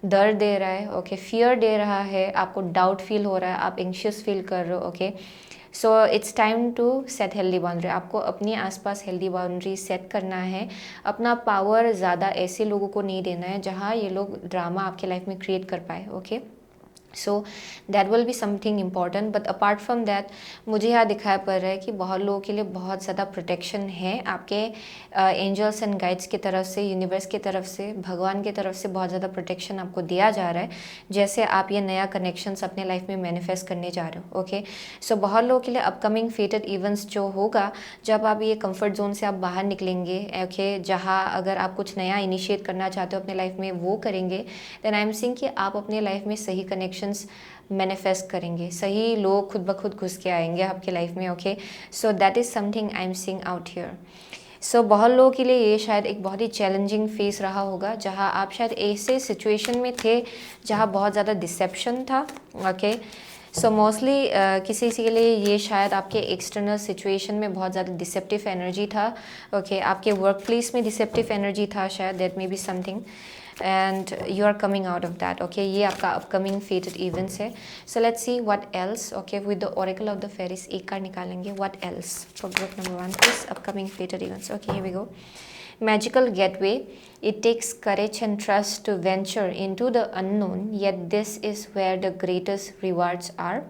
डर दे रहा है, ओके, फियर दे रहा है, आपको डाउट फील हो रहा है, आप एंशियस फील कर रहे हो, okay. So it's time to set healthy boundary. आपको अपने आसपास हेल्दी बाउंड्री सेट करना है। अपना पावर ज़्यादा ऐसे लोगों को नहीं देना है जहाँ ये लोग ड्रामा आपके लाइफ में क्रिएट कर पाए, okay. So that will be something important, but apart from that मुझे यहाँ दिखाई पड़ रहा है कि बहुत लोगों के लिए बहुत ज़्यादा प्रोटेक्शन है आपके एंजल्स एंड गाइड्स की तरफ से, यूनिवर्स की तरफ से, भगवान की तरफ से बहुत ज़्यादा प्रोटेक्शन आपको दिया जा रहा है, जैसे आप ये नया कनेक्शंस अपने लाइफ में मैनिफेस्ट करने जा रहे हो, ओके। सो बहुत लोगों के लिए अपकमिंग फेटेड इवेंट्स जो होगा, जब आप ये कंफर्ट जोन से आप बाहर निकलेंगे, ओके, जहाँ अगर आप कुछ नया इनिशिएट करना चाहते हो अपने लाइफ में वो करेंगे, देन आई एम सीइंग कि आप अपने लाइफ में सही कनेक्शंस मैनिफेस्ट करेंगे, सही लोग खुद ब खुद घुस के आएंगे आपके लाइफ में, okay. So that is something I am seeing out here. So बहुत लोगों के लिए ये शायद एक बहुत ही चैलेंजिंग फेस रहा होगा, जहाँ आप शायद ऐसे सिचुएशन में थे जहाँ बहुत ज़्यादा डिसेप्शन था, ओके। सो मोस्टली किसी के लिए ये शायद आपके एक्सटर्नल सिचुएशन में बहुत ज़्यादा डिसेप्टिव एनर्जी था, ओके। आपके वर्क प्लेस में डिसेप्टिव एनर्जी था शायद, that may be something, and you are coming out of that, okay. ये आपका अपकमिंग फेटेड इवेंट्स है। So let's see what else, okay, with the oracle of the fairies एक कार्ड निकालेंगे। What else for group number 1 is upcoming fated events, okay, here we go. Magical gateway. It takes courage and trust to venture into the unknown, yet this is where the greatest rewards are.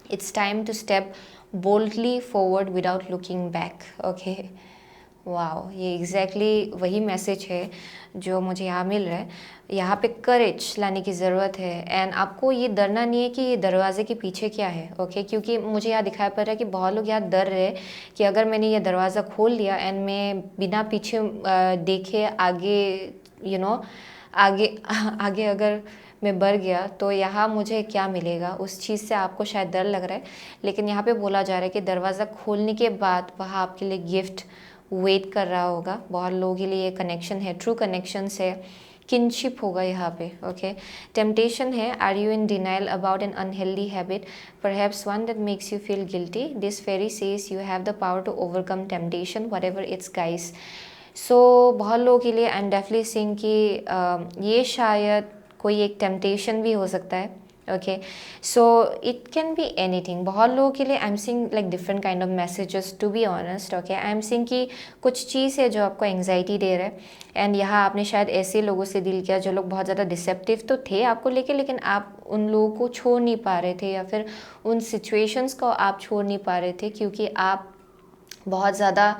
It's time to step boldly forward without looking back. Okay. Wow, ये एग्जैक्टली वही मैसेज है जो मुझे यहाँ मिल रहा है। यहाँ पे करेज लाने की ज़रूरत है, एंड आपको ये डरना नहीं है कि ये दरवाजे के पीछे क्या है, ओके। क्योंकि मुझे यहाँ दिखाई पड़ रहा है कि बहुत लोग यहाँ डर रहे हैं कि अगर मैंने ये दरवाज़ा खोल लिया एंड मैं बिना पीछे देखे आगे आगे आगे अगर मैं बढ़ गया तो यहाँ मुझे क्या मिलेगा, उस चीज़ से आपको शायद डर लग रहा है। लेकिन यहाँ पे बोला जा रहा है कि दरवाज़ा खोलने के बाद वहाँ आपके लिए गिफ्ट वेट कर रहा होगा। बहुत लोगों के लिए ये कनेक्शन है, ट्रू कनेक्शन है, किनशिप होगा यहाँ पे, ओके। टेम्पटेशन है, are you in denial about an unhealthy habit, perhaps one that makes you feel guilty, this fairy says you have the power to overcome temptation whatever it's guys. So बहुत लोगों के लिए आई एम डेफिनेटली सीइंग कि ये शायद कोई एक टेम्पटेशन भी हो सकता है, okay. So it can be anything. बहुत लोगों के लिए I am seeing like different kind of messages, to be honest, okay. I am seeing कि कुछ चीज़ है जो आपको एंग्जाइटी दे रहा है, एंड यहाँ आपने शायद ऐसे लोगों से डील किया जो लोग बहुत ज़्यादा डिसेप्टिव तो थे आपको लेके, लेकिन आप उन लोगों को छोड़ नहीं पा रहे थे, या फिर उन सिचुएशंस को आप छोड़ नहीं पा रहे थे क्योंकि आप बहुत ज़्यादा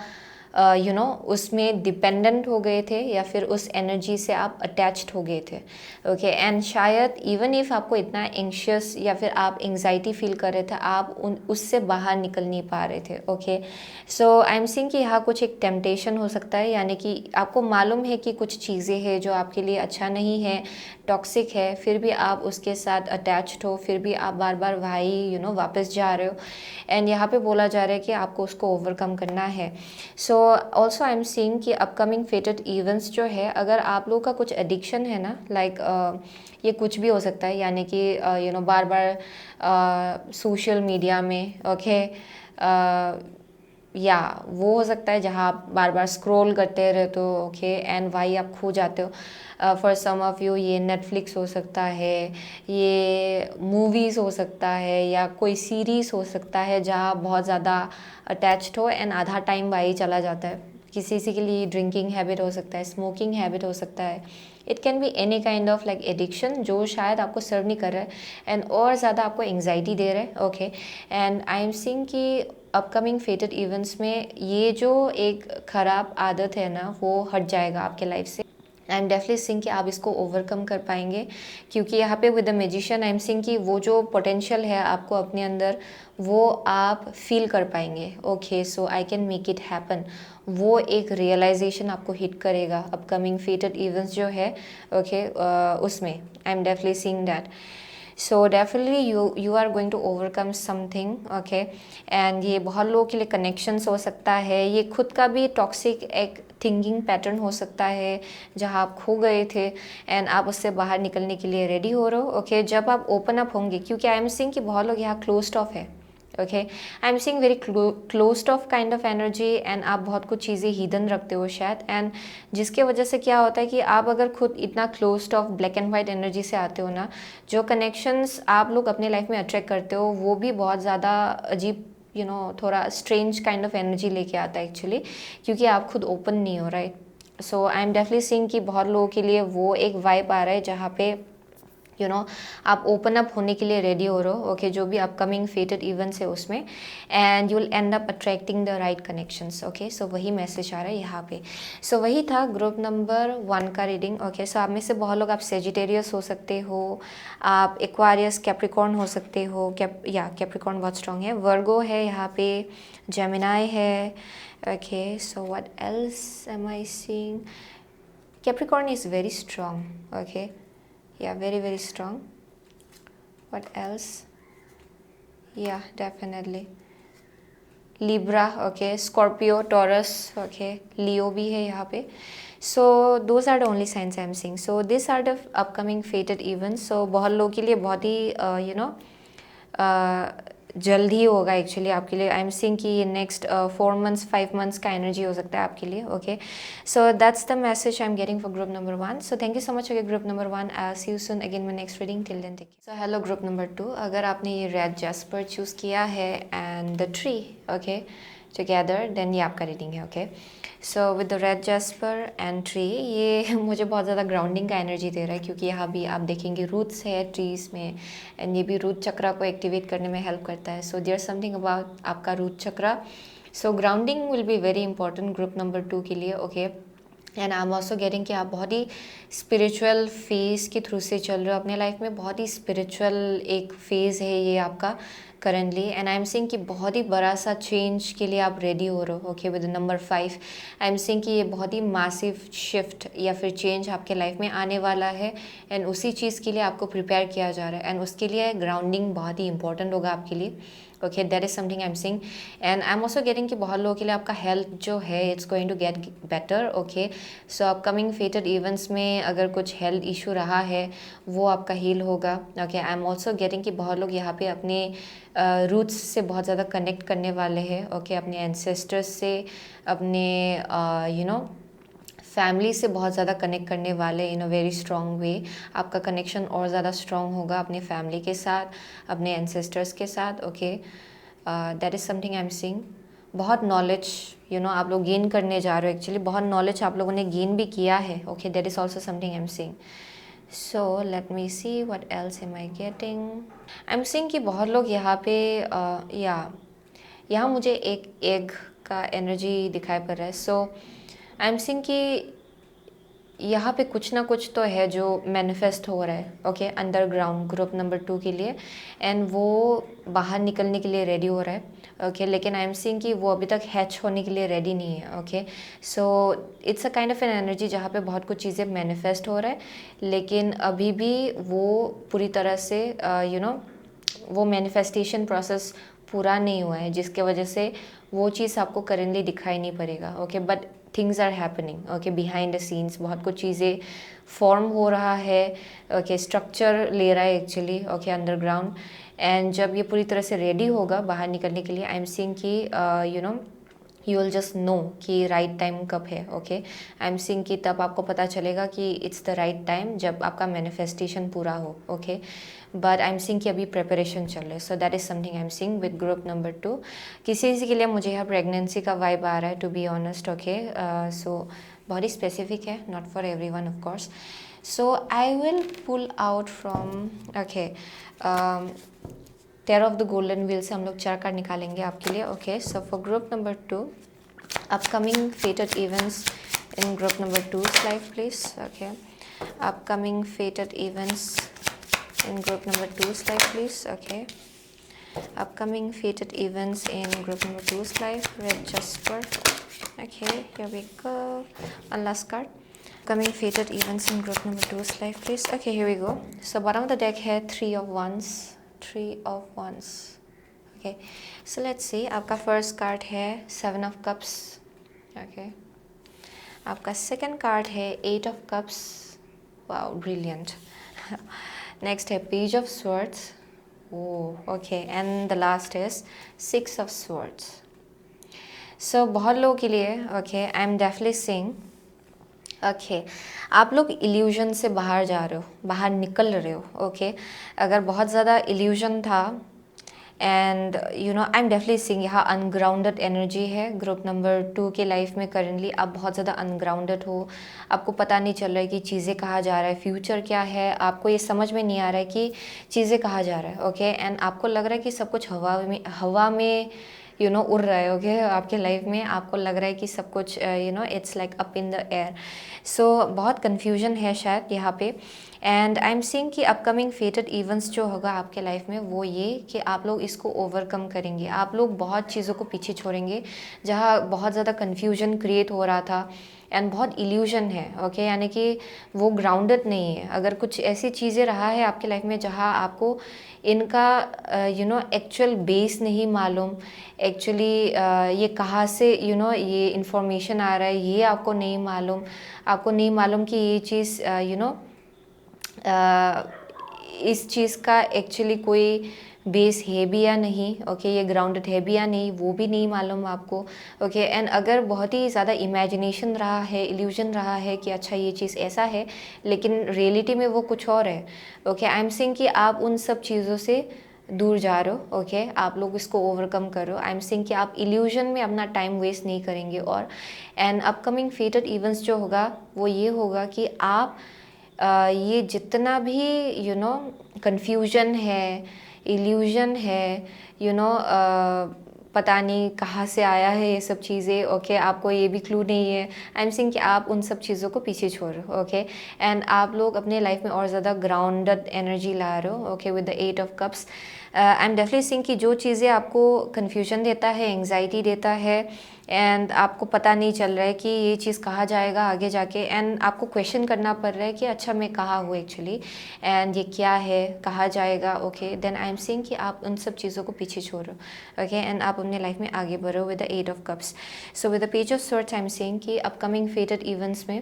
उसमें डिपेंडेंट हो गए थे, या फिर उस एनर्जी से आप अटैच्ड हो गए थे, ओके। एंड शायद इवन इफ़ आपको इतना एंशियस या फिर आप एंग्जाइटी फील कर रहे थे, आप उससे बाहर निकल नहीं पा रहे थे, okay. So I am seeing कि यहाँ कुछ एक टेम्पटेशन हो सकता है, यानी कि आपको मालूम है कि कुछ चीज़ें हैं जो आपके लिए अच्छा नहीं है, टॉक्सिक है, फिर भी आप उसके साथ अटैच्ड हो, फिर भी आप बार बार वही वापस जा रहे हो, एंड यहाँ पे बोला जा रहा है कि आपको उसको ओवरकम करना है। So also I am seeing कि अपकमिंग फेटेड इवेंट्स जो है, अगर आप लोगों का कुछ एडिक्शन है ना, लाइक ये कुछ भी हो सकता है, यानी कि बार बार सोशल मीडिया में, ओके, या वो हो सकता है जहाँ आप बार बार स्क्रॉल करते रहते हो, ओके, एंड वही आप खो जाते हो। फॉर सम ऑफ यू ये नेटफ्लिक्स हो सकता है, ये मूवीज़ हो सकता है, या कोई सीरीज़ हो सकता है जहाँ बहुत ज़्यादा अटैच्ड हो एंड आधा टाइम वही चला जाता है। किसी के लिए ड्रिंकिंग हैबिट हो सकता है, स्मोकिंग हैबिट हो सकता है, it can be any kind of like addiction जो शायद आपको सर्व नहीं कर रहा है एंड और ज़्यादा आपको एंग्जाइटी दे रहा है, okay. And I am seeing कि अपकमिंग फेटेड इवेंट्स में ये जो एक ख़राब आदत है ना, वो हट जाएगा आपके लाइफ से। आई एम डेफिनेटली सीइंग कि आप इसको ओवरकम कर पाएंगे, क्योंकि यहाँ पे with the magician I am seeing कि वो जो पोटेंशियल है आपको अपने अंदर, वो आप फील कर पाएंगे, okay. So I can make it happen, वो एक रियलाइजेशन आपको हिट करेगा अपकमिंग फेटेड इवेंट्स जो है, ओके, उसमें I am definitely seeing that. So definitely you are going to overcome something, okay. And ये बहुत लोगों के लिए कनेक्शंस हो सकता है, ये खुद का भी टॉक्सिक एक थिंकिंग पैटर्न हो सकता है जहाँ आप खो गए थे एंड आप उससे बाहर निकलने के लिए रेडी हो रहे हो, ओके। जब आप ओपन अप होंगे, क्योंकि आई एम सीइंग कि बहुत लोग यहाँ क्लोज्ड ऑफ है, okay. I am seeing very closed of kind of energy, and आप बहुत कुछ चीज़ें हिडन रखते हो शायद, एंड जिसके वजह से क्या होता है कि आप अगर खुद इतना closed of black and white energy से आते हो ना, जो कनेक्शंस आप लोग अपने लाइफ में अट्रैक्ट करते हो वो भी बहुत ज़्यादा अजीब, थोड़ा स्ट्रेंज काइंड ऑफ एनर्जी लेके आता है एक्चुअली, क्योंकि आप खुद ओपन नहीं हो, right. So I am definitely seeing कि बहुत लोगों के लिए वो एक वाइब आ रहा है जहाँ पे आप ओपन अप होने के लिए रेडी हो रहे हो, ओके, जो भी अपकमिंग फेटेड इवेंट्स है उसमें, and you will end up attracting the right connections, okay. So वही मैसेज आ रहा है यहाँ पे। सो वही था ग्रुप नंबर 1 का रीडिंग, ओके। सो आप में से बहुत लोग, आप सेजिटेरियस हो सकते हो, आप एक्वारियस, कैप्रिकॉर्न हो सकते हो, कैप्रिकॉर्न बहुत स्ट्रॉन्ग है, वर्गो है यहाँ पे, जेमिनाई है, okay. So what else am I seeing? Capricorn is very strong, okay, yeah, very very strong. What else? Yeah, definitely Libra, okay, Scorpio, Taurus, okay, Leo भी है यहाँ पे. So those are the only signs I'm seeing. So these are the upcoming fated events. So बहुत लोगों के लिए बहुत ही जल्द ही होगा एक्चुअली आपके लिए. आई एम सीइंग कि ये नेक्स्ट 4 मंथ्स 5 मंथ्स का एनर्जी हो सकता है आपके लिए, okay. So that's the message I am getting for group number 1. So thank you so much for group number 1. See you soon again my next reading. Till then take care. So hello group number 2. अगर आपने ये रेड जैस्पर चूज़ किया है and the tree, okay, together, then ये आपका रीडिंग है, okay. So with the red jasper and tree, ये मुझे बहुत ज़्यादा ग्राउंडिंग का एनर्जी दे रहा है, क्योंकि यहाँ भी आप देखेंगे रूट्स है ट्रीज़ में, एंड ये भी रूट चक्रा को एक्टिवेट करने में हेल्प करता है. सो देयर समथिंग अबाउट आपका root chakra. So grounding will be very important group number 2 के लिए, okay. And I am also getting कि आप बहुत ही स्पिरिचुअल फेज़ के थ्रू से चल रहे हो अपने लाइफ में. बहुत ही स्पिरिचुअल एक फेज़ है ये आपका currently, and I am seeing कि बहुत ही बड़ा सा चेंज के लिए आप रेडी हो रहे हो, okay. With number 5 I am seeing कि ये बहुत ही मैसिव शिफ्ट या फिर चेंज आपके लाइफ में आने वाला है, एंड उसी चीज़ के लिए आपको प्रिपेयर किया जा रहा है, एंड उसके लिए ग्राउंडिंग बहुत ही इंपॉर्टेंट होगा आपके लिए, okay. That is something I am seeing. And I am also getting कि बहुत लोगों के लिए आपका हेल्थ जो है it's going to get better, okay. So upcoming fated events में अगर कुछ हेल्थ इशू रहा है वो आपका हील होगा, okay. I am also getting कि बहुत लोग यहाँ पे अपने रूट्स से बहुत ज़्यादा कनेक्ट करने वाले हैं, ओके. अपने एंसेस्टर्स से, अपने फैमिली से बहुत ज़्यादा कनेक्ट करने वाले इन अ वेरी स्ट्रॉन्ग वे. आपका कनेक्शन और ज़्यादा स्ट्रॉन्ग होगा अपने फैमिली के साथ, अपने एंसेस्टर्स के साथ, okay. That is something I am seeing. बहुत नॉलेज आप लोग गेन करने जा रहे हो एक्चुअली. बहुत नॉलेज आप लोगों ने गेन भी किया है, okay. That is also something I am seeing. So let me see what else am I getting. I am seeing कि बहुत लोग यहाँ पे यहाँ मुझे एक एग का एनर्जी दिखाई पड़ रहा है. सो आई एम सीइंग कि यहाँ पे कुछ ना कुछ तो है जो मैनिफेस्ट हो रहा है, ओके, अंडरग्राउंड ग्रुप नंबर 2 के लिए, एंड वो बाहर निकलने के लिए रेडी हो रहा है, ओके. लेकिन आई एम सीइंग कि वो अभी तक हैच होने के लिए रेडी नहीं है, okay. So it's a kind of an energy जहाँ पे बहुत कुछ चीज़ें मैनिफेस्ट हो रहा है, लेकिन अभी भी वो पूरी तरह से वो मैनिफेस्टेशन प्रोसेस पूरा नहीं हुआ है, जिसके वजह से वो चीज़ आपको करेंटली दिखाई नहीं पड़ेगा, okay. But things are happening, okay, behind the scenes. बहुत कुछ चीज़ें फॉर्म हो रहा है, ओके, स्ट्रक्चर ले रहा है एक्चुअली, ओके, अंडरग्राउंड. एंड जब ये पूरी तरह से रेडी होगा बाहर निकलने के लिए, आई एम सीइंग कि यू विल जस्ट नो कि राइट टाइम कब है, ओके. आई एम सीइंग कि तब आपको पता चलेगा कि इट्स द राइट टाइम जब आपका मैनिफेस्टेशन पूरा हो, okay. But I am seeing कि अभी प्रिपरेशन चल रहा है. सो that is something I am seeing with group number 2. किसी के लिए मुझे यहाँ प्रेगनेंसी का वाइब आ रहा है, to be honest, okay. So बहुत ही स्पेसिफिक है, not for everyone of course. So I will pull out from, okay, tarot of the golden wheel से हम लोग 4 कार्ड निकालेंगे आपके लिए, okay. So for group number 2, upcoming fated events in group number 2's life please, okay. Upcoming fated events in group number 2's life please, okay. Upcoming fated events in group number 2's life, red jasper, okay. Here we go, one last card. Upcoming fated events in group number 2's life please, okay. Here we go. So bottom of the deck है 3 of wands, 3 of wands, okay. So let's see, आपका first card है 7 of cups, okay. आपका second card है 8 of cups, wow, brilliant. Next है page of swords, Oh, okay. And the last is Six of Swords. So बहुत लोगों के लिए okay, I'm definitely seeing okay आप लोग इल्यूजन से बाहर जा रहे हो, बाहर निकल रहे हो. ओके अगर बहुत ज़्यादा इल्यूजन था and you no I am definitely seeing यहाँ अनग्राउंडेड एनर्जी है. ग्रुप नंबर 2 के लाइफ में करेंटली आप बहुत ज़्यादा अनग्राउंडेड हो. आपको पता नहीं चल रहा है कि चीज़ें कहाँ जा रहा है, फ्यूचर क्या है. आपको ये समझ में नहीं आ रहा है कि चीज़ें कहाँ जा रहा है. ओके एंड आपको लग रहा है कि सब कुछ हवा में उड़ रहा है. ओके आपके लाइफ में आपको लग रहा है कि सब कुछ it's like up in the air. So बहुत कन्फ्यूजन है शायद यहाँ पे. एंड आई एम सीइंग कि अपकमिंग फेटेड इवेंट्स जो होगा आपके लाइफ में वो ये कि आप लोग इसको ओवरकम करेंगे. आप लोग बहुत चीज़ों को पीछे छोड़ेंगे जहाँ बहुत ज़्यादा कन्फ्यूजन क्रिएट हो रहा था एंड बहुत इल्यूजन है. ओके यानी कि वो ग्राउंडेड नहीं है. अगर कुछ ऐसी चीज़ें रहा है आपके लाइफ में जहाँ आपको इनका एक्चुअल बेस नहीं मालूम, एक्चुअली ये कहाँ से ये इंफॉर्मेशन आ रहा है ये आपको नहीं मालूम. आपको नहीं मालूम कि ये चीज़ इस चीज़ का एक्चुअली कोई बेस है भी या नहीं. ओके ये ग्राउंडेड है भी या नहीं वो भी नहीं मालूम आपको. ओके एंड अगर बहुत ही ज़्यादा इमेजिनेशन रहा है, इल्यूजन रहा है कि अच्छा ये चीज़ ऐसा है लेकिन रियलिटी में वो कुछ और है. ओके आई एम सेइंग कि आप उन सब चीज़ों से दूर जा रहे हो. ओके आप लोग इसको ओवरकम करो. आई एम सेइंग कि आप इल्यूजन में अपना टाइम वेस्ट नहीं करेंगे. और एंड अपकमिंग फेटेड इवेंट्स जो होगा वो ये होगा कि आप ये जितना भी कन्फ्यूजन है, इल्यूजन है, पता नहीं कहाँ से आया है ये सब चीज़ें. ओके आपको ये भी क्लू नहीं है. आई एम सेइंग कि आप उन सब चीज़ों को पीछे छोड़ो. ओके एंड आप लोग अपने लाइफ में और ज़्यादा ग्राउंडेड एनर्जी ला रहे हो. Okay with the 8 of cups I am definitely saying कि जो चीज़ें आपको कन्फ्यूजन देता है, एंग्जाइटी देता है एंड आपको पता नहीं चल रहा है कि ये चीज़ कहाँ जाएगा आगे जाके एंड आपको क्वेश्चन करना पड़ रहा है कि अच्छा मैं कहाँ हूँ एक्चुअली एंड ये क्या है, कहाँ जाएगा. Okay then I am saying कि आप उन सब चीज़ों को पीछे छोड़ो. ओके एंड आप अपने लाइफ में आगे बढ़ो with the 8 of cups. So with the page of swords I am saying कि अपकमिंग फेटेड इवेंट्स में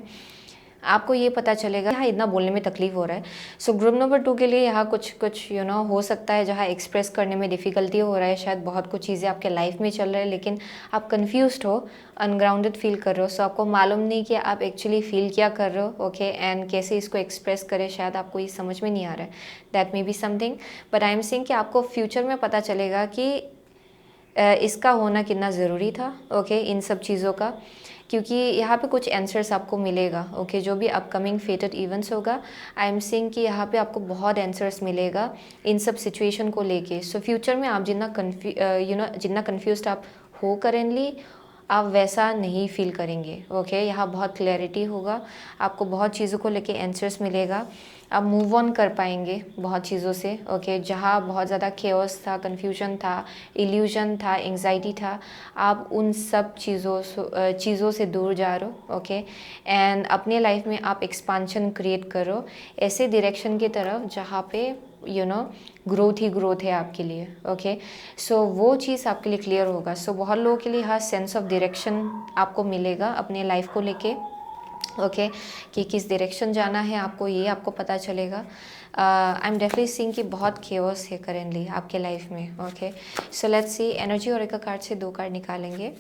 आपको ये पता चलेगा यहाँ इतना बोलने में तकलीफ हो रहा है. सो ग्रुप नंबर 2 के लिए यहाँ कुछ कुछ हो सकता है जहाँ एक्सप्रेस करने में डिफ़िकल्टी हो रहा है. शायद बहुत कुछ चीज़ें आपके लाइफ में चल रहा है लेकिन आप कन्फ्यूज्ड हो, अनग्राउंडेड फील कर रहे हो. सो आपको मालूम नहीं कि आप एक्चुअली फील क्या कर रहे हो. ओके एंड कैसे इसको एक्सप्रेस करें शायद आपको ये समझ में नहीं आ रहा है. That may be something but I am saying कि आपको फ्यूचर में पता चलेगा कि इसका होना कितना ज़रूरी था. ओके इन सब चीज़ों का क्योंकि यहाँ पे कुछ आंसर्स आपको मिलेगा. ओके जो भी अपकमिंग फेटेड इवेंट्स होगा आई एम सेइंग कि यहाँ पे आपको बहुत आंसर्स मिलेगा इन सब सिचुएशन को लेके. सो फ्यूचर में आप जितना कन्फ्यूज्ड आप हो करेंटली आप वैसा नहीं फील करेंगे. ओके यहाँ बहुत क्लैरिटी होगा, आपको बहुत चीज़ों को लेके आंसर्स मिलेगा. आप मूव ऑन कर पाएंगे बहुत चीज़ों से. ओके जहाँ बहुत ज़्यादा केओस था, कन्फ्यूजन था, इल्यूजन था, एंग्जाइटी था, आप उन सब चीज़ों से दूर जा रहे हो. ओके एंड अपने लाइफ में आप एक्सपांशन क्रिएट करो ऐसे डायरेक्शन की तरफ जहाँ पे ग्रोथ ही ग्रोथ है आपके लिए. ओके सो वो चीज़ आपके लिए क्लियर होगा. सो बहुत लोगों के लिए हाँ सेंस ऑफ डायरेक्शन आपको मिलेगा अपने लाइफ को लेके. ओके कि किस डायरेक्शन जाना है आपको ये आपको पता चलेगा. आई एम डेफिनेटली सीइंग कि बहुत केओस है करेंटली आपके लाइफ में. Okay so let's C energy और एक कार्ड से 2 कार्ड निकालेंगे.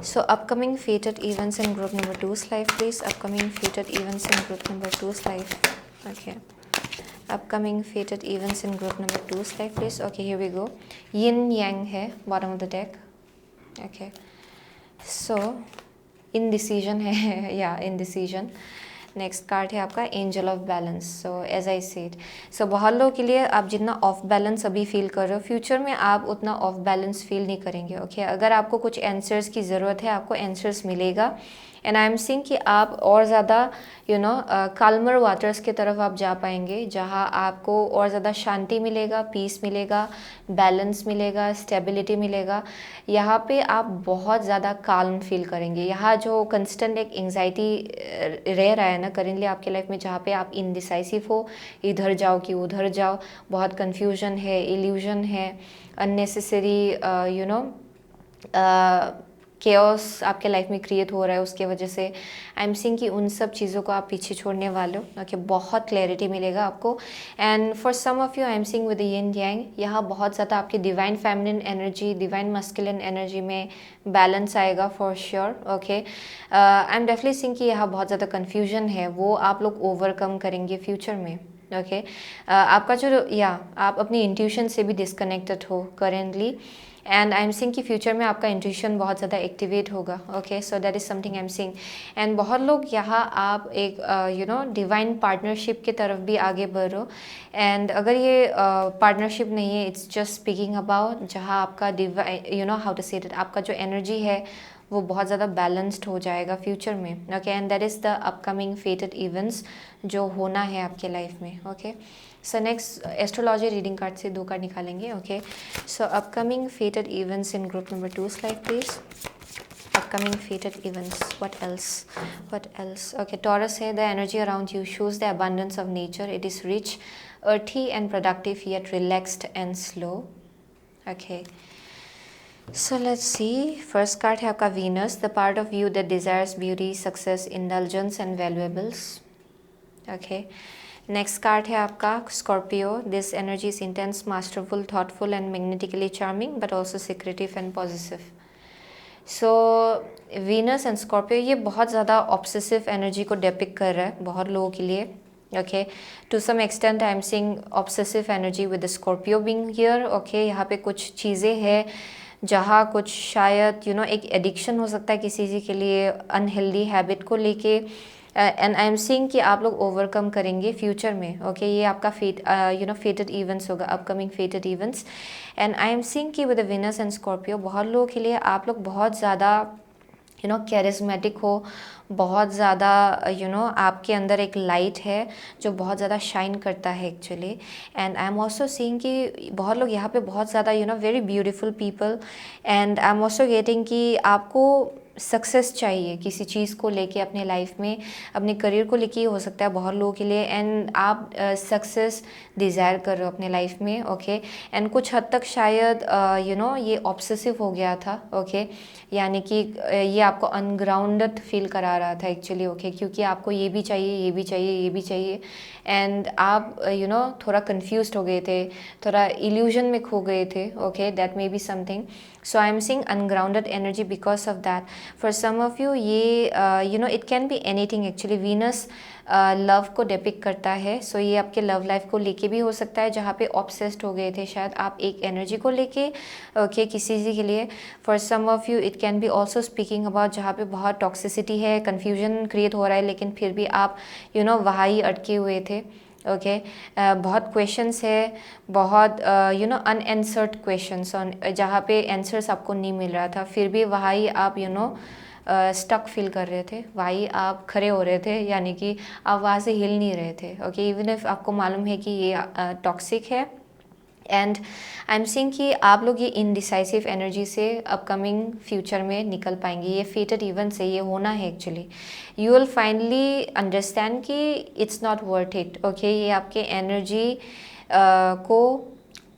So upcoming fated events in group number 2's life please. Upcoming fated events in group number 2's life. Okay upcoming fated events in group number 2's life please. Okay here we go. Yin yang है bottom of the deck. Okay so indecision है या indecision. नेक्स्ट कार्ड है आपका angel of balance. So as I said so बहुत लोगों के लिए आप जितना ऑफ बैलेंस अभी फील कर रहे हो फ्यूचर में आप उतना ऑफ बैलेंस फील नहीं करेंगे. ओके अगर आपको कुछ आंसर्स की ज़रूरत है आपको आंसर्स मिलेगा. एंड आई एम सीइंग कि आप और ज़्यादा काल्मर वाटर्स की तरफ आप जा पाएंगे जहाँ आपको और ज़्यादा शांति मिलेगा, पीस मिलेगा, बैलेंस मिलेगा, स्टेबिलिटी मिलेगा. यहाँ पे आप बहुत ज़्यादा काल्म फील करेंगे. यहाँ जो कंस्टेंट एक एंग्जाइटी रह रहा है ना करेंटली आपके लाइफ में जहाँ पे आप इनडिसाइसिव हो, इधर जाओ कि उधर जाओ, बहुत कन्फ्यूजन है, इल्यूजन है, अननेसेसरी केओस आपके लाइफ में क्रिएट हो रहा है उसके वजह से आई एम सीइंग कि उन सब चीज़ों को आप पीछे छोड़ने वाले हो। ओके, बहुत क्लैरिटी मिलेगा आपको। And for some of you I am seeing with yin yang, यहाँ बहुत ज़्यादा आपकी divine feminine energy, divine masculine energy में बैलेंस आएगा for sure. Okay, I am definitely seeing कि यहाँ बहुत ज़्यादा कन्फ्यूजन है, वो आप लोग ओवरकम करेंगे फ्यूचर में। ओके, आपका जो आप अपनी इंट्यूशन से भी डिस्कनेक्टेड हो currently, and I am seeing कि फ्यूचर में आपका इंट्यूशन बहुत ज़्यादा एक्टिवेट होगा। Okay, so that is something I am seeing. And बहुत लोग यहाँ आप एक डिवाइन पार्टनरशिप की तरफ भी आगे बढ़ो। एंड अगर ये पार्टनरशिप नहीं है, इट्स जस्ट स्पीकिंग अबाउट जहाँ आपका डिवाइन हाउ टू से इट, आपका जो एनर्जी है वो बहुत ज़्यादा बैलेंस्ड हो जाएगा फ्यूचर में। Okay, and that is the upcoming fated events जो होना है आपके लाइफ में। Okay, so next astrology reading card से 2 कार्ड निकालेंगे। Okay, so upcoming fated events in group number 2 slide please. Upcoming fated events, what else? Okay, Taurus है, the energy around you shows the abundance of nature. It is rich, earthy and productive, yet relaxed and slow. Okay, so let's see. First card है आपका Venus, the part of you that desires beauty, success, indulgence and valuables. Okay, next card है आपका Scorpio. This energy is intense, masterful, thoughtful and magnetically charming, but also secretive and possessive. So Venus and Scorpio ये बहुत ज़्यादा ऑब्सेसिव एनर्जी को डेपिक्ट कर रहा है बहुत लोगों के लिए। Okay, to some extent I am seeing obsessive energy with the Scorpio being here. Okay, यहाँ पे कुछ चीज़ें हैं जहाँ कुछ शायद एक एडिक्शन हो सकता है किसी चीज़ के लिए, अनहेल्दी हैबिट को लेके। एंड आई एम सीइंग कि आप लोग ओवरकम करेंगे फ्यूचर में। ओके, ये आपका फेटेड इवेंट्स होगा, upcoming fated events. And I am seeing कि with the winners and Scorpio बहुत लोगों के लिए आप लोग बहुत ज़्यादा कैरिज्मेटिक हो, बहुत ज़्यादा आपके अंदर एक लाइट है जो बहुत ज़्यादा शाइन करता है actually. And I am also seeing कि बहुत लोग यहाँ पे बहुत ज़्यादा very beautiful people. And I am also getting कि आपको सक्सेस चाहिए किसी चीज़ को लेके अपने लाइफ में, अपने करियर को लेके हो सकता है बहुत लोगों के लिए। एंड आप सक्सेस डिज़ायर कर रहे हो अपने लाइफ में। ओके, एंड कुछ हद तक शायद ये ऑब्सेसिव हो गया था। ओके, यानी कि ये आपको अनग्राउंडेड फील करा रहा था एक्चुअली। ओके, क्योंकि आपको ये भी चाहिए, ये भी चाहिए, ये भी चाहिए, एंड आप थोड़ा कन्फ्यूज्ड हो गए थे, थोड़ा इल्यूजन में खो गए थे। Okay, that may be something. So I am seeing ungrounded energy because of that. For some of you ये it can be anything actually. Venus love को डेपिक्ट करता है, सो ये आपके लव लाइफ को लेके भी हो सकता है जहाँ पे ऑब्सेस्ड हो गए थे शायद आप एक एनर्जी को लेके। ओके, किसी चीज़ के लिए। For some of you it can be also speaking about जहाँ पे बहुत टॉक्सिसिटी है, कन्फ्यूजन क्रिएट हो रहा है, लेकिन फिर भी आप वहाँ ही अटके हुए थे। ओके, बहुत क्वेश्चंस है, बहुत अनएंसर्ड क्वेश्चंस जहाँ पे आंसर्स आपको नहीं मिल रहा था, फिर भी वहाँ ही आप स्टक फील कर रहे थे, वही आप खड़े हो रहे थे, यानी कि आप वहाँ से हिल नहीं रहे थे। ओके, इवन इफ आपको मालूम है कि ये टॉक्सिक है। एंड आई एम सीइंग कि आप लोग ये इनडिसाइसिव एनर्जी से अपकमिंग फ्यूचर में निकल पाएंगे। ये फेटेड इवेंट से ये होना है actually. You will finally understand कि it's not worth it. Okay, ये आपके एनर्जी को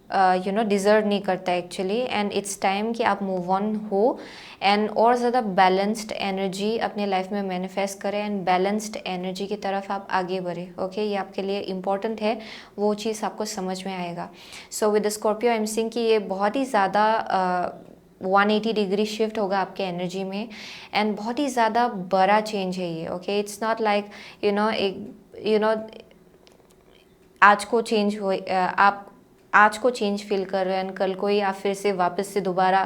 डिज़र्व नहीं करता एक्चुअली। एंड इट्स टाइम कि आप मूव ऑन हो एंड और ज़्यादा बैलेंस्ड एनर्जी अपने लाइफ में मैनिफेस्ट करें एंड बैलेंस्ड एनर्जी की तरफ आप आगे बढ़े। ओके, ये आपके लिए इम्पॉर्टेंट है, वो चीज़ आपको समझ में आएगा। So with Scorpio I am seeing कि ये बहुत ही ज़्यादा 180 डिग्री शिफ्ट होगा आपके एनर्जी में, एंड बहुत ही ज़्यादा बड़ा चेंज है ये। ओके, इट्स नॉट लाइक आज को चेंज हो, आप आज को चेंज फील कर रहे हैं, कल को ही आप फिर से वापस से दोबारा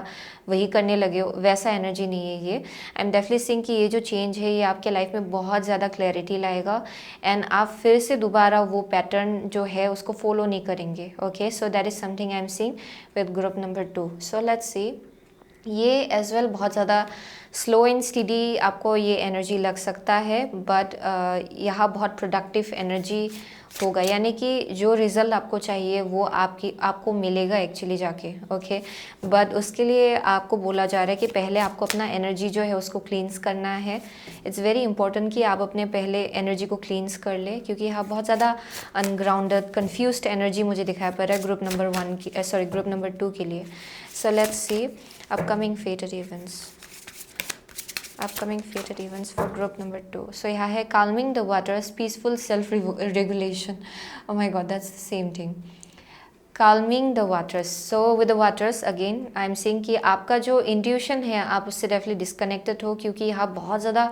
वही करने लगे हो, वैसा एनर्जी नहीं है ये। आई एम डेफिनेटली सीइंग कि ये जो चेंज है ये आपके लाइफ में बहुत ज़्यादा क्लैरिटी लाएगा, एंड आप फिर से दोबारा वो पैटर्न जो है उसको फॉलो नहीं करेंगे। Okay, so that is something I am seeing with group number 2। So let's सी, ये एज वेल बहुत ज़्यादा स्लो एंड स्टीडी आपको ये एनर्जी लग सकता है, बट यहाँ बहुत प्रोडक्टिव एनर्जी होगा, यानी कि जो रिज़ल्ट आपको चाहिए वो आपको मिलेगा एक्चुअली जाके। ओके, बट उसके लिए आपको बोला जा रहा है कि पहले आपको अपना एनर्जी जो है उसको क्लींस करना है। इट्स वेरी इंपॉर्टेंट कि आप अपने पहले एनर्जी को क्लींस कर ले, क्योंकि यहाँ बहुत ज़्यादा अनग्राउंडेड कन्फ्यूज्ड एनर्जी मुझे दिखाई पड़ रहा है ग्रुप नंबर 2 के लिए। सो let's C upcoming fated events. Upcoming fated events for group number 2. सो यहाँ है calming the waters, peaceful self regulation. Oh my god, that's the same thing. Calming the waters. So with the waters again I am saying कि आपका जो इंट्यूशन है आप उससे डेफिनेटली डिस्कनेक्टेड हो, क्योंकि यहाँ बहुत ज़्यादा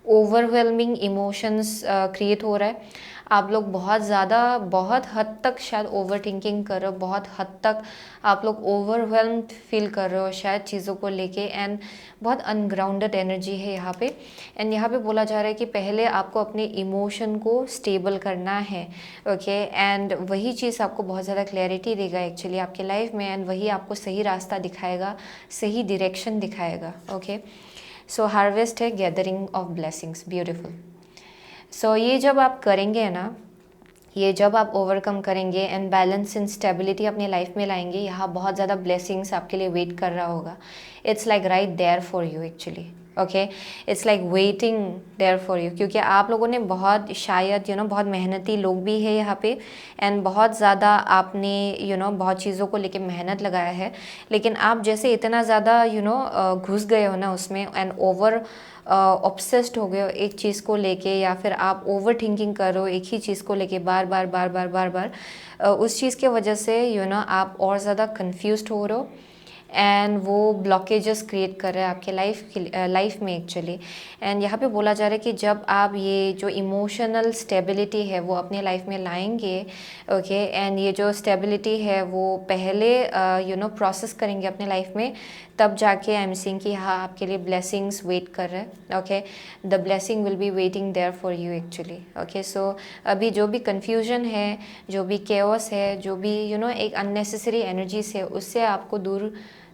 ओवरवेलमिंग इमोशंस क्रिएट हो रहा है. आप लोग बहुत ज़्यादा, बहुत हद तक शायद ओवर थिंकिंग कर रहे हो, बहुत हद तक आप लोग ओवरवेलम्ड फील कर रहे हो शायद चीज़ों को लेके, एंड बहुत अनग्राउंडेड एनर्जी है यहाँ पे. एंड यहाँ पे बोला जा रहा है कि पहले आपको अपने इमोशन को स्टेबल करना है, ओके. एंड वही चीज़ आपको बहुत ज़्यादा क्लैरिटी देगा एक्चुअली आपके लाइफ में, एंड वही आपको सही रास्ता दिखाएगा, सही डायरेक्शन दिखाएगा, ओके. सो हार्वेस्ट है गैदरिंग ऑफ ब्लेसिंग्स, ब्यूटीफुल. सो ये जब आप करेंगे ना, ये जब आप ओवरकम करेंगे एंड बैलेंस एंड स्टेबिलिटी अपनी लाइफ में लाएंगे, यहाँ बहुत ज़्यादा ब्लेसिंग्स आपके लिए वेट कर रहा होगा. It's like right there for you actually, okay. It's like waiting there for you, क्योंकि आप लोगों ने बहुत शायद बहुत मेहनती लोग भी है यहाँ पे, एंड बहुत ज़्यादा आपने बहुत चीज़ों को लेके मेहनत लगाया है, लेकिन आप जैसे इतना ज़्यादा घुस गए हो ना उसमें, एंड ओवर ऑब्सेस्ड हो गए हो एक चीज़ को लेके, या फिर आप ओवर थिंकिंग कर रहे हो एक ही चीज़ को लेके बार बार बार बार बार बार, उस चीज़ के वजह से आप और ज़्यादा कंफ्यूज्ड हो रहे हो, एंड वो ब्लॉकेजेस क्रिएट कर रहा है आपके लाइफ में एक्चुअली. एंड यहाँ पे बोला जा रहा है कि जब आप ये जो इमोशनल स्टेबिलिटी है वो अपने लाइफ में लाएंगे, ओके, एंड ये जो स्टेबिलिटी है वो पहले प्रोसेस करेंगे अपने लाइफ में, तब जाके आई एम सीइंग कि हाँ आपके लिए ब्लेसिंग्स वेट कर रहे हैं, okay. The blessing will be waiting there for you actually, okay. So अभी जो भी कन्फ्यूजन है, जो भी केओस है, जो भी एक अननेसेसरी एनर्जीज है, उससे आपको दूर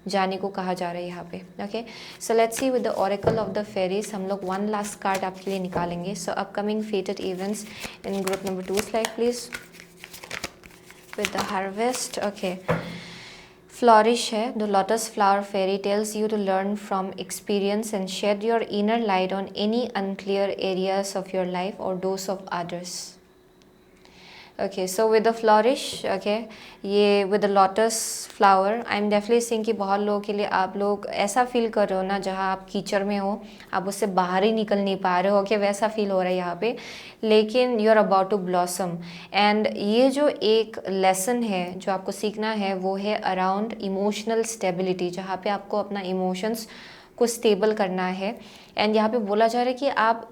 जाने को कहा जा रहा है यहाँ पे, okay. So let's see with the oracle of the fairies, हम लोग वन लास्ट कार्ड आपके लिए निकालेंगे. So upcoming fated events in group number 2 slide please with the harvest, okay. Flourish है. The lotus flower fairy tells you to learn from experience and shed your inner light on any unclear areas of your life और those of others. Okay, so with the flourish, okay, ये with the lotus flower I am definitely seeing कि बहुत लोगों के लिए आप लोग ऐसा फील कर रहे हो ना, जहाँ आप कीचड़ में हो, आप उससे बाहर ही निकल नहीं पा रहे हो, ओके, वैसा फील हो रहा है यहाँ पे, लेकिन you are about to blossom. And ये जो एक लेसन है जो आपको सीखना है वो है अराउंड इमोशनल स्टेबिलिटी, जहाँ पे आपको अपना इमोशंस को स्टेबल करना है. एंड यहाँ पे बोला जा रहा है कि आप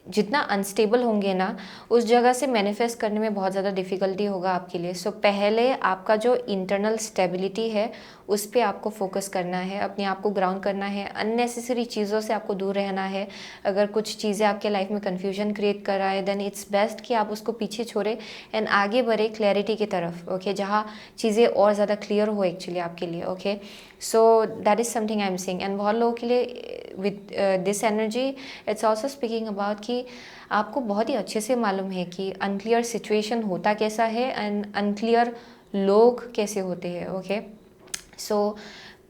जितना अनस्टेबल होंगे ना, उस जगह से मैनिफेस्ट करने में बहुत ज़्यादा डिफ़िकल्टी होगा आपके लिए. सो पहले आपका जो इंटरनल स्टेबिलिटी है उस पर आपको फोकस करना है, अपने आप को ग्राउंड करना है, अननेसेसरी चीज़ों से आपको दूर रहना है. अगर कुछ चीज़ें आपके लाइफ में कन्फ्यूजन क्रिएट कर रहा है, देन इट्स बेस्ट कि आप उसको पीछे छोड़े एंड आगे बढ़े क्लैरिटी की तरफ, ओके, जहाँ चीज़ें और ज़्यादा क्लियर हो एक्चुअली आपके लिए, okay. So that is something I am seeing. And बहुत लोगों के लिए with this energy it's also speaking about कि आपको बहुत ही अच्छे से मालूम है कि अनक्लियर सिचुएशन होता कैसा है एंड अनक्लियर लोग कैसे होते हैं, okay. So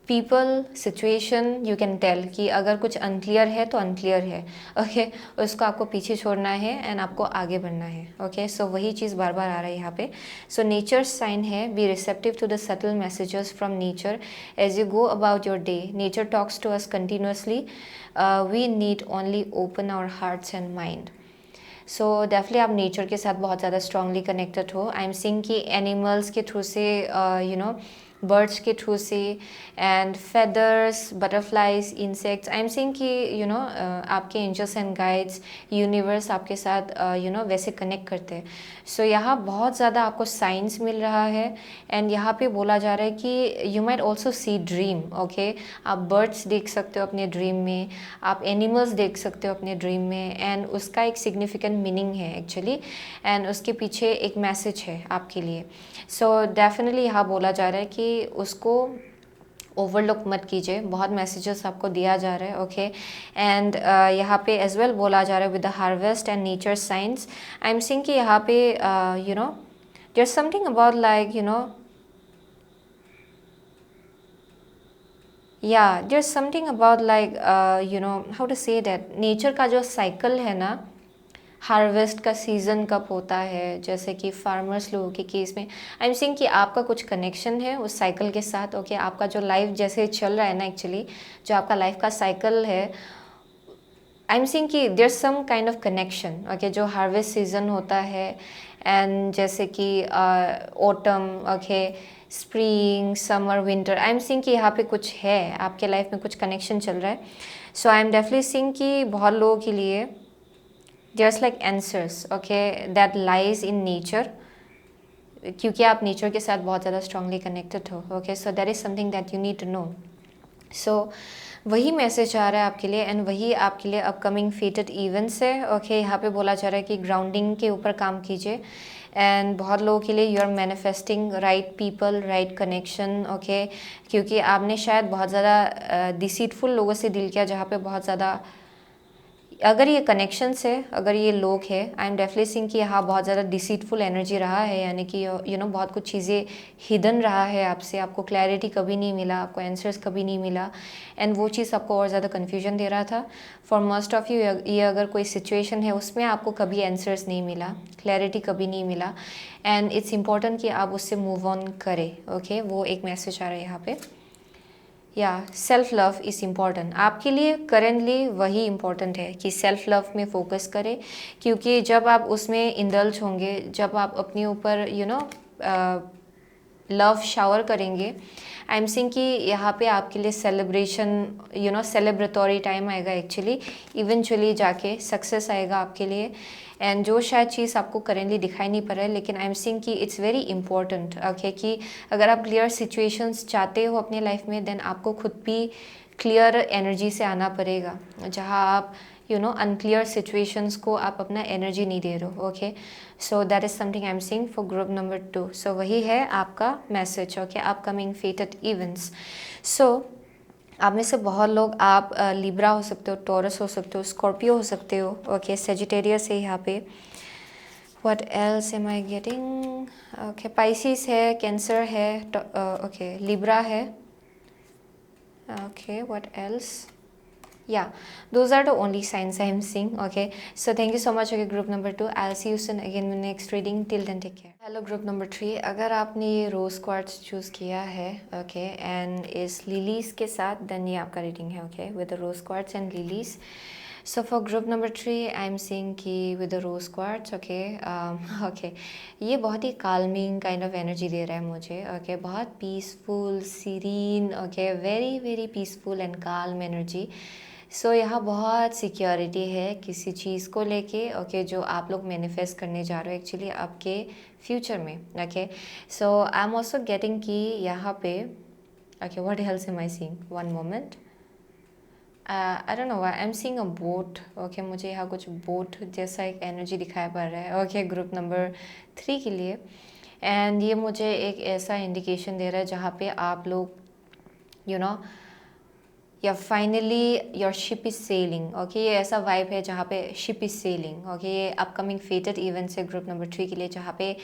people, situation, you can tell कि अगर कुछ अनक्लियर है तो अनक्लियर है, ओके, उसको आपको पीछे छोड़ना है एंड आपको आगे बढ़ना है, ओके. सो वही चीज़ बार बार आ रहा है यहाँ पे. सो नेचर साइन है, be receptive to the subtle messages from nature as you go about your day. Nature talks to us continuously, we need only open our hearts and mind. So definitely आप नेचर के साथ बहुत ज़्यादा स्ट्रांगली कनेक्टेड हो. आई एम सीइंग कि एनिमल्स के थ्रू से बर्ड्स के थ्रू से, and feathers, butterflies, insects, I am seeing कि आपके एंजल्स एंड गाइड्स, यूनिवर्स आपके साथ वैसे कनेक्ट करते हैं. सो यहाँ बहुत ज़्यादा आपको साइंस मिल रहा है. एंड यहाँ पे बोला जा रहा है कि you might also see dream, okay. आप बर्ड्स देख सकते हो अपने ड्रीम में, आप एनिमल्स देख सकते हो अपने ड्रीम में, एंड उसका एक सिग्निफिकेंट मीनिंग है एक्चुअली, एंड उसके पीछे एक मैसेज है आपके लिए. सो डेफिनेटली यहाँ बोला जा रहा है कि उसको ओवरलुक मत कीजिए, बहुत मैसेजेस आपको दिया जा रहा है, ओके. एंड यहाँ पे एज वेल बोला जा रहा है with the harvest and nature science. I am seeing कि यहाँ पे there is something about like yeah, there's something about like how to say that, nature का जो साइकिल है ना, हार्वेस्ट का सीज़न कब होता है, जैसे कि फार्मर्स लोगों के केस में आई एम सीइंग कि आपका कुछ कनेक्शन है उस साइकिल के साथ, ओके. आपका जो लाइफ जैसे चल रहा है ना एक्चुअली, जो आपका लाइफ का साइकिल है आई एम सीइंग कि there some kind of connection, okay, जो हार्वेस्ट सीजन होता है एंड जैसे कि autumn, okay, spring, summer, winter, I am seeing कि यहाँ पे कुछ है, आपके लाइफ में कुछ कनेक्शन चल रहा है. So I am definitely seeing कि बहुत लोगों के लिए there's like answers, okay, that lies in nature, क्योंकि आप नेचर के साथ बहुत ज़्यादा स्ट्रांगली कनेक्टेड हो. Okay, so that is something that you need to know. So वही मैसेज आ रहा है आपके लिए एंड वही आपके लिए अपकमिंग फेटेड इवेंट्स है. ओके, यहाँ पे बोला जा रहा है कि ग्राउंडिंग के ऊपर काम कीजिए एंड बहुत लोगों के लिए you are manifesting right people, right connection. Okay, क्योंकि आपने शायद बहुत ज़्यादा डिसीटफुल लोगों से डील किया, जहाँ पे बहुत ज़्यादा, अगर ये कनेक्शंस है, अगर ये लोग है, आई एम डेफिनेटली सीइंग कि यहाँ बहुत ज़्यादा डिसीटफुल एनर्जी रहा है, यानी कि यू नो बहुत कुछ चीज़ें हिडन रहा है आपसे, आपको क्लैरिटी कभी नहीं मिला, आपको आंसर्स कभी नहीं मिला एंड वो चीज़ आपको और ज़्यादा कन्फ्यूजन दे रहा था. फॉर मोस्ट ऑफ यू ये अगर कोई सिचुएशन है उसमें आपको कभी आंसर्स नहीं मिला, क्लैरिटी कभी नहीं मिला एंड इट्स इम्पॉर्टेंट कि आप उससे मूव ऑन करें. ओके, वो एक मैसेज आ रहा है यहाँ पे. या सेल्फ लव इज़ इम्पॉर्टेंट आपके लिए करेंटली, वही इम्पॉर्टेंट है कि सेल्फ लव में फोकस करें, क्योंकि जब आप उसमें इंडल्ज होंगे, जब आप अपने ऊपर यू नो लव शावर करेंगे, आई एम सीइंग कि यहाँ पे आपके लिए celebration, you know celebratory time आएगा, एक्चुअली इवेंचुअली जाके सक्सेस आएगा आपके लिए एंड जो शायद चीज़ आपको करेंटली दिखाई नहीं पड़ रहा है, लेकिन आई एम सीइंग कि इट्स वेरी इंपॉर्टेंट. ओके, कि अगर आप क्लियर सिचुएशंस चाहते हो अपने लाइफ में, देन आपको खुद भी क्लियर एनर्जी से आना पड़ेगा, जहाँ आप यू नो अनक्लियर सिचुएशंस को आप अपना एनर्जी नहीं दे रहे हो. Okay, so that is something I am seeing for group number 2. So वही है आपका message. Okay, upcoming fated events. So आप में से बहुत लोग, आप लिब्रा हो सकते हो, टॉरस हो सकते हो, स्कॉर्पियो हो सकते हो. ओके, सेजिटेरियस है यहाँ पे. What else am I getting? Okay, Pisces है, कैंसर है, ओके, लिब्रा है. Okay, what else? Yeah, those are the only signs I am seeing. Okay, so thank you so much. Okay, group number 2, I'll see you soon again in next reading. Till then, take care. Hello group number 3, अगर आपने ये रोज क्वार्ट्स चूज़ किया है, ओके, एंड इस लिलीज के साथ, देन ये आपका रीडिंग है. Okay, with the rose quartz and lilies. So for group number 3 I am seeing कि with the rose quartz, okay, okay, ये बहुत ही काल्मिंग काइंड ऑफ एनर्जी दे रहा है मुझे. ओके, बहुत peaceful, serene, okay, very very peaceful and calm energy. So यहाँ बहुत सिक्योरिटी है किसी चीज़ को लेके, ओके, जो आप लोग मैनिफेस्ट करने जा रहे हो एक्चुअली आपके फ्यूचर में. Okay, so I am also getting कि यहाँ पे, okay, what else am I seeing? One moment, I don't know, I am seeing a boat. Okay, मुझे यहाँ कुछ बोट जैसा एक एनर्जी दिखाई पड़ रहा है. ओके, ग्रुप नंबर 3 के लिए. एंड ये मुझे एक ऐसा इंडिकेशन दे रहा है जहाँ पे आप लोग यू नो या finally your ship is selling. Okay, ये ऐसा वाइब है जहाँ पे शिप इज़ सेलिंग. ओके, ये अपकमिंग फेटेड इवेंट्स है ग्रुप नंबर 3 के लिए, जहाँ पे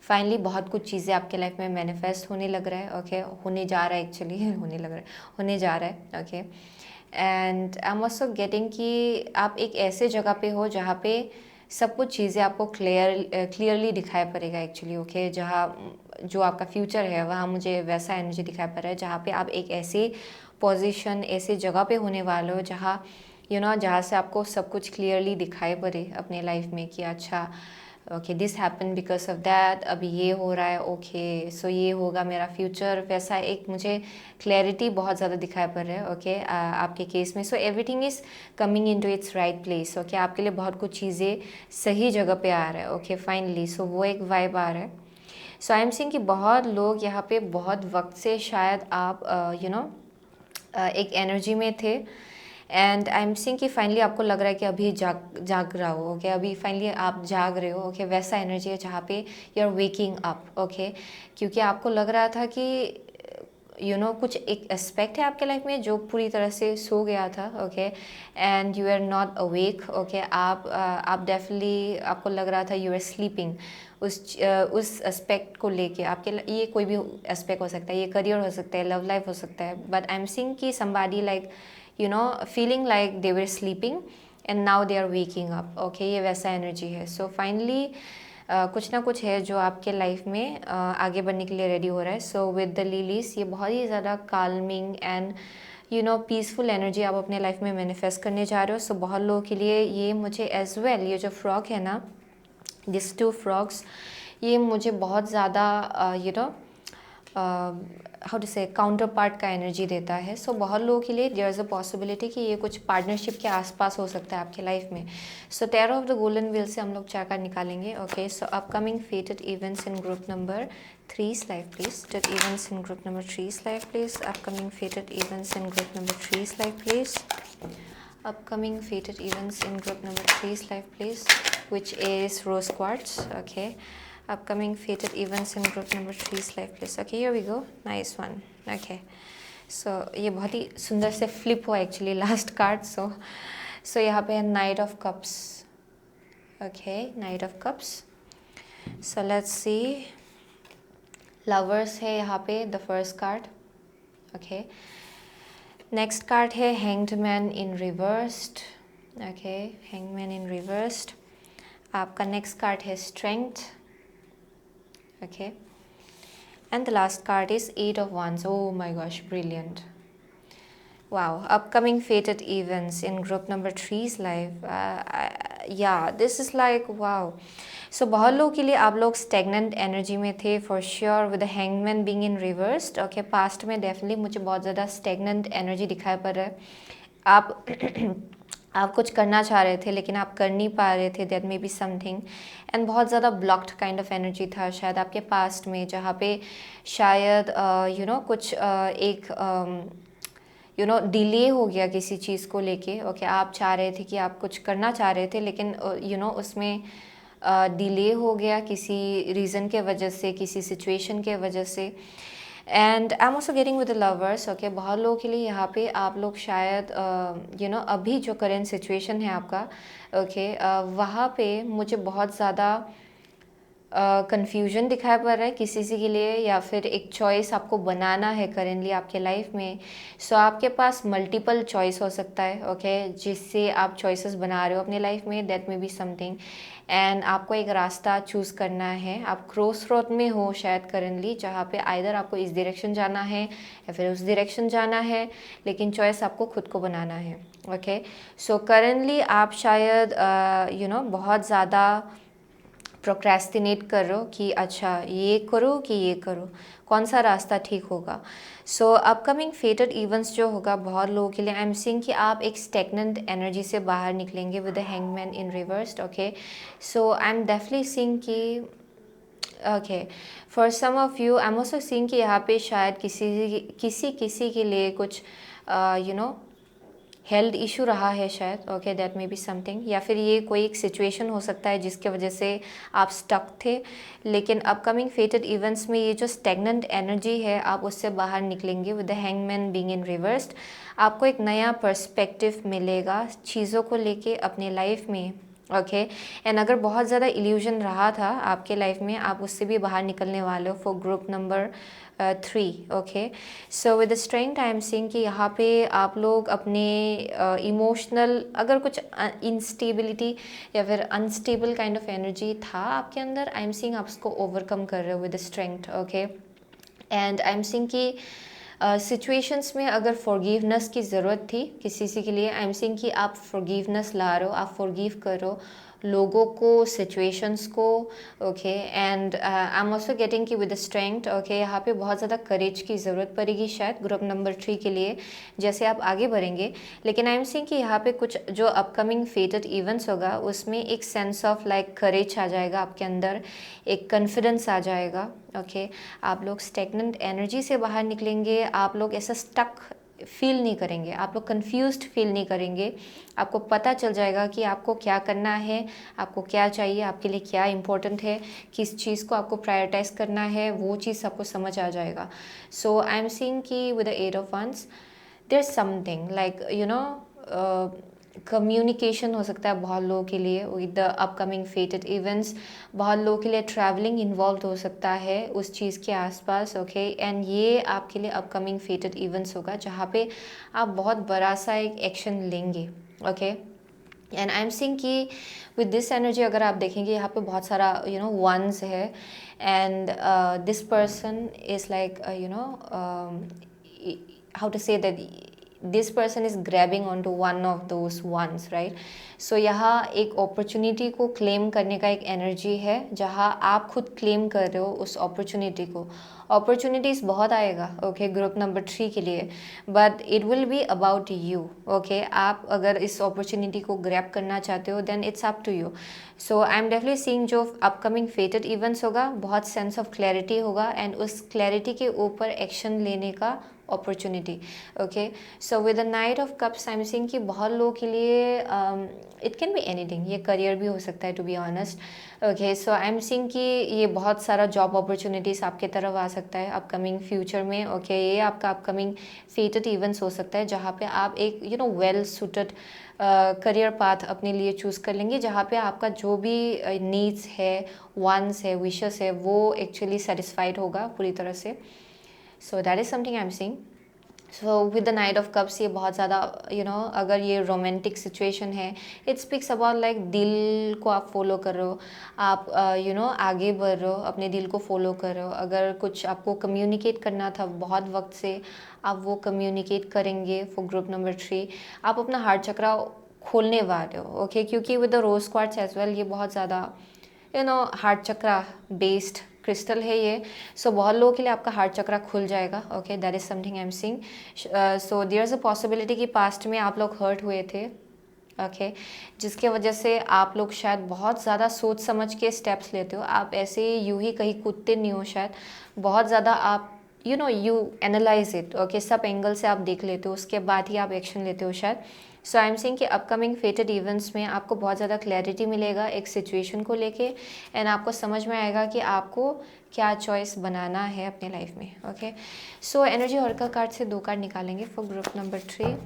फाइनली बहुत कुछ चीज़ें आपके लाइफ में मैनिफेस्ट होने लग रहा है. ओके, होने जा रहा है एक्चुअली होने लग रहा है, होने जा रहा है. Okay, and I am also getting कि आप एक ऐसे जगह पे हो जहाँ पे सब कुछ चीज़ें आपको क्लियरली दिखाई पड़ेगा एक्चुअली. ओके, जहाँ जो आपका फ्यूचर है वहाँ मुझे वैसा एनर्जी दिखाई पड़ रहा है, जहाँ पे आप एक ऐसी पोजीशन, ऐसी जगह पे होने वाले हो जहाँ यू नो जहाँ से आपको सब कुछ क्लियरली दिखाई पड़े अपने लाइफ में कि अच्छा, okay, this happen because of that, अभी ये हो रहा है. ओके, सो ये होगा मेरा फ्यूचर, वैसा एक मुझे क्लैरिटी बहुत ज़्यादा दिखाई पड़ रहा है. ओके, आपके केस में. So everything is coming in to its right place. Okay, आपके लिए बहुत कुछ चीज़ें सही जगह पे आ रहा है. Okay, finally. सो वो एक वाइब आ रहा है. सो आई एम सीइंग कि बहुत लोग यहाँ पे बहुत वक्त से शायद आप यू नो एक एनर्जी में थे एंड आई एम सीइंग कि फाइनली आपको लग रहा है कि अभी जाग रहा हो. ओके, अभी फाइनली आप जाग रहे हो. ओके, वैसा एनर्जी है जहाँ पे you are waking up. Okay, क्योंकि आपको लग रहा था कि यू नो कुछ एक एस्पेक्ट है आपके लाइफ में जो पूरी तरह से सो गया था. Okay, and you are not awake. Okay, आप डेफिनेटली आपको लग रहा था यू आर स्लीपिंग. उस एस्पेक्ट को लेके आपके, ये कोई भी एस्पेक्ट हो सकता है, ये करियर हो सकता है, लव लाइफ हो सकता है, बट आई एम सीइंग कि somebody like you know feeling like they were sleeping and now they are waking up. Okay, ये वैसा एनर्जी है. सो फाइनली कुछ ना कुछ है जो आपके लाइफ में आगे बढ़ने के लिए रेडी हो रहा है. सो विद द लिलीज, ये बहुत ही ज़्यादा काल्मिंग एंड पीसफुल एनर्जी आप अपने लाइफ में मैनिफेस्ट करने जा रहे हो. सो बहुत लोगों के लिए ये मुझे एज वेल, ये जो फ्रॉग है ना, दिस 2 फ्रॉग्स, ये मुझे बहुत ज़्यादा हाउ टू से काउंटर पार्ट का एनर्जी देता है. सो बहुत लोगों के लिए देयर इज़ अ पॉसिबिलिटी कि ये कुछ पार्टनरशिप के आसपास हो सकता है आपके लाइफ में. So tarot of the golden wheel से हम लोग 4 कार्ड निकालेंगे. Okay, so upcoming fated events in group number 3's life please. Fated events in group number 3's life please. Upcoming fated events in group number 3's life please. Upcoming fated events in group number 3's life please, which is rose quartz. Okay, upcoming fated events in group number 3's life please. Okay, here we go. Nice one. Okay, so ये बहुत ही सुंदर से फ्लिप हुआ एक्चुअली लास्ट कार्ड. सो यहाँ पे है night of cups. Okay, night of cups. So let's see. Lovers है यहाँ पे the first card. Okay, next card है hanged man in reversed. Okay, hanged man in reversed. आपका नेक्स्ट कार्ड है strength. Okay, and the last card is 8 of Wands. Oh my gosh, brilliant. Wow, upcoming fated events in group number 3's life. Yeah, this is like wow. सो बहुत लोगों के लिए आप लोग स्टेगनेंट एनर्जी में थे for sure with the hangman being in reversed. Okay, past में डेफिनेटली मुझे बहुत ज़्यादा स्टेगनेंट एनर्जी दिखाई पड़ रहा है. आप आप कुछ करना चाह रहे थे लेकिन आप कर नहीं पा रहे थे. That may be something. And बहुत ज़्यादा ब्लॉक्ड काइंड ऑफ एनर्जी था शायद आपके पास्ट में, जहाँ पे शायद कुछ एक डिले हो गया किसी चीज़ को लेके. ओके, आप चाह रहे थे कि आप कुछ करना चाह रहे थे लेकिन उसमें डिले हो गया किसी रीज़न के वजह से, किसी सिचुएशन के वजह से. And I am also getting with the lovers. Okay, बहुत लोगों के लिए यहाँ पे आप लोग शायद अभी जो करेंट सिचुएशन है आपका, ओके, वहाँ पे मुझे बहुत ज़्यादा कन्फ्यूजन दिखाई पड़ रहा है किसी के लिए, या फिर एक चॉइस आपको बनाना है करेंटली आपके लाइफ में. सो आपके पास मल्टीपल चॉइस हो सकता है. ओके, जिससे आप चॉइसेस बना रहे हो अपने लाइफ में. That may be something. And आपको एक रास्ता चूज़ करना है. आप क्रॉस रोड में हो शायद करेंटली, जहाँ पे आइदर आपको इस डायरेक्शन जाना है या फिर उस डायरेक्शन जाना है, लेकिन चॉइस आपको खुद को बनाना है. ओके, सो करेंटली आप शायद बहुत ज़्यादा प्रोक्रेस्टिनेट कर रहे हो कि अच्छा ये करो कि ये करो, कौन सा रास्ता ठीक होगा. सो अपकमिंग फेटेड इवेंट्स जो होगा बहुत लोगों के लिए, आई एम सीइंग कि आप एक स्टेगनेंट एनर्जी से बाहर निकलेंगे with the hangman in reversed. Okay, so I am definitely seeing कि okay for some of you I am also seeing कि यहाँ पे शायद किसी के लिए कुछ हेल्थ इशू रहा है शायद. Okay, that may be something. या फिर ये कोई एक सिचुएशन हो सकता है जिसके वजह से आप स्टक थे. लेकिन अपकमिंग फेटेड इवेंट्स में ये जो स्टेगनेंट एनर्जी है आप उससे बाहर निकलेंगे with the hangman being in reversed. आपको एक नया पर्सपेक्टिव मिलेगा चीज़ों को लेके अपने लाइफ में. ओके, एंड अगर बहुत ज़्यादा इल्यूजन रहा था आपके लाइफ में, आप उससे भी बाहर निकलने वाले हो for group number 3. Okay, so with strength I am seeing कि यहाँ पे आप लोग अपने इमोशनल अगर कुछ इंस्टेबिलिटी या फिर अनस्टेबल काइंड ऑफ एनर्जी था आपके अंदर, आई एम सीइंग आप उसको ओवरकम कर रहे हो with strength. Okay, and I am seeing कि सिचुएशंस में अगर फॉरगिवनेस की ज़रूरत थी किसी के लिए, आई एम सीइंग कि आप फॉरगिवनेस ला रहे हो, आप फॉरगिव करो लोगों को, सिचुएशंस को. Okay, and I am also getting कि विद स्ट्रेंथ. ओके, यहाँ पे बहुत ज़्यादा करेज की ज़रूरत पड़ेगी शायद ग्रुप नंबर 3 के लिए जैसे आप आगे बढ़ेंगे. लेकिन आई एम सीइंग कि यहाँ पे कुछ जो अपकमिंग फेटेड इवेंट्स होगा उसमें एक सेंस ऑफ लाइक करेज आ जाएगा आपके अंदर, एक कॉन्फिडेंस आ जाएगा. ओके, आप लोग स्टेगनेंट एनर्जी से बाहर निकलेंगे. आप लोग ऐसा स्टक फील नहीं करेंगे, आप लोग कंफ्यूज्ड फील नहीं करेंगे. आपको पता चल जाएगा कि आपको क्या करना है, आपको क्या चाहिए, आपके लिए क्या इम्पोर्टेंट है, किस चीज़ को आपको प्रायोरिटाइज करना है, वो चीज़ आपको समझ आ जाएगा. सो आई एम सीइंग कि with the 8 of Wands there is something like communication हो सकता है बहुत लोगों के लिए with the upcoming fated events. बहुत लोगों के लिए ट्रैवलिंग इन्वॉल्व हो सकता है उस चीज़ के आसपास. ओके, एंड ये आपके लिए अपकमिंग फेटेड इवेंट्स होगा जहाँ पे आप बहुत बड़ा सा एक एक्शन लेंगे. Okay, and I am seeing कि विद दिस एनर्जी अगर आप देखेंगे यहाँ पे बहुत सारा वंस है. And this person is like how to say that this person is grabbing on to one of those ones, right? So यहाँ एक अपॉर्चुनिटी को क्लेम करने का एक एनर्जी है, जहाँ आप खुद क्लेम कर रहे हो उस अपॉर्चुनिटी को। अपॉर्चुनिटीज़ बहुत आएगा, ओके, ग्रुप नंबर 3 के लिए, but it will be about you, okay. आप अगर इस अपॉर्चुनिटी को ग्रैब करना चाहते हो then it's up to you. So I am definitely seeing जो अपकमिंग फेटेड इवेंट्स होगा, बहुत सेंस ऑफ क्लैरिटी होगा, एंड उस क्लैरिटी के ऊपर एक्शन लेने का opportunity, okay. So with the knight of cups I am seeing कि बहुत लोगों के लिए इट कैन बी एनीथिंग, ये करियर भी हो सकता है, to be honest, okay. So I am seeing कि ये बहुत सारा जॉब अपॉर्चुनिटीज़ आपके तरफ आ सकता है अपकमिंग फ्यूचर में, ओके। ये आपका अपकमिंग फेटेड इवेंट्स हो सकता है, जहाँ पे आप एक वेल सूटेड करियर पाथ अपने लिए चूज़ कर लेंगे, जहाँ पे आपका जो भी नीड्स है, वांट्स है, विशेस है, वो एक्चुअली सेटिस्फाइड होगा पूरी तरह से। सो that is something I am seeing. So with the knight of cups ये बहुत ज़्यादा अगर ये रोमांटिक सिचुएशन है, इट स्पीक्स अबाउट लाइक दिल को आप फॉलो कर रहे हो, आप आगे बढ़ रहे हो, अपने दिल को फॉलो कर रहे हो। अगर कुछ आपको कम्युनिकेट करना था बहुत वक्त से, आप वो कम्युनिकेट करेंगे फॉर ग्रुप नंबर 3। आप अपना हार्ट चक्रा खोलने वाले हो, ओके, क्योंकि with the rose quartz as well ये बहुत ज़्यादा हार्ट चक्रा बेस्ड क्रिस्टल है ये। सो बहुत लोगों के लिए आपका हार्ट चक्रा खुल जाएगा, okay, that is something I am seeing. So there is a possibility कि पास्ट में आप लोग हर्ट हुए थे, ओके, जिसके वजह से आप लोग शायद बहुत ज़्यादा सोच समझ के स्टेप्स लेते हो। आप ऐसे यूं ही कहीं कूदते नहीं हो शायद, बहुत ज़्यादा आप यू एनालाइज इट, ओके, सब एंगल से आप देख लेते हो, उसके बाद ही आप एक्शन लेते हो शायद। सो आई एम सेइंग कि अपकमिंग फेटेड इवेंट्स में आपको बहुत ज़्यादा क्लैरिटी मिलेगा एक सिचुएशन को लेके, एंड आपको समझ में आएगा कि आपको क्या चॉइस बनाना है अपने लाइफ में, okay. So energy oracle card से 2 कार्ड निकालेंगे for group number 3।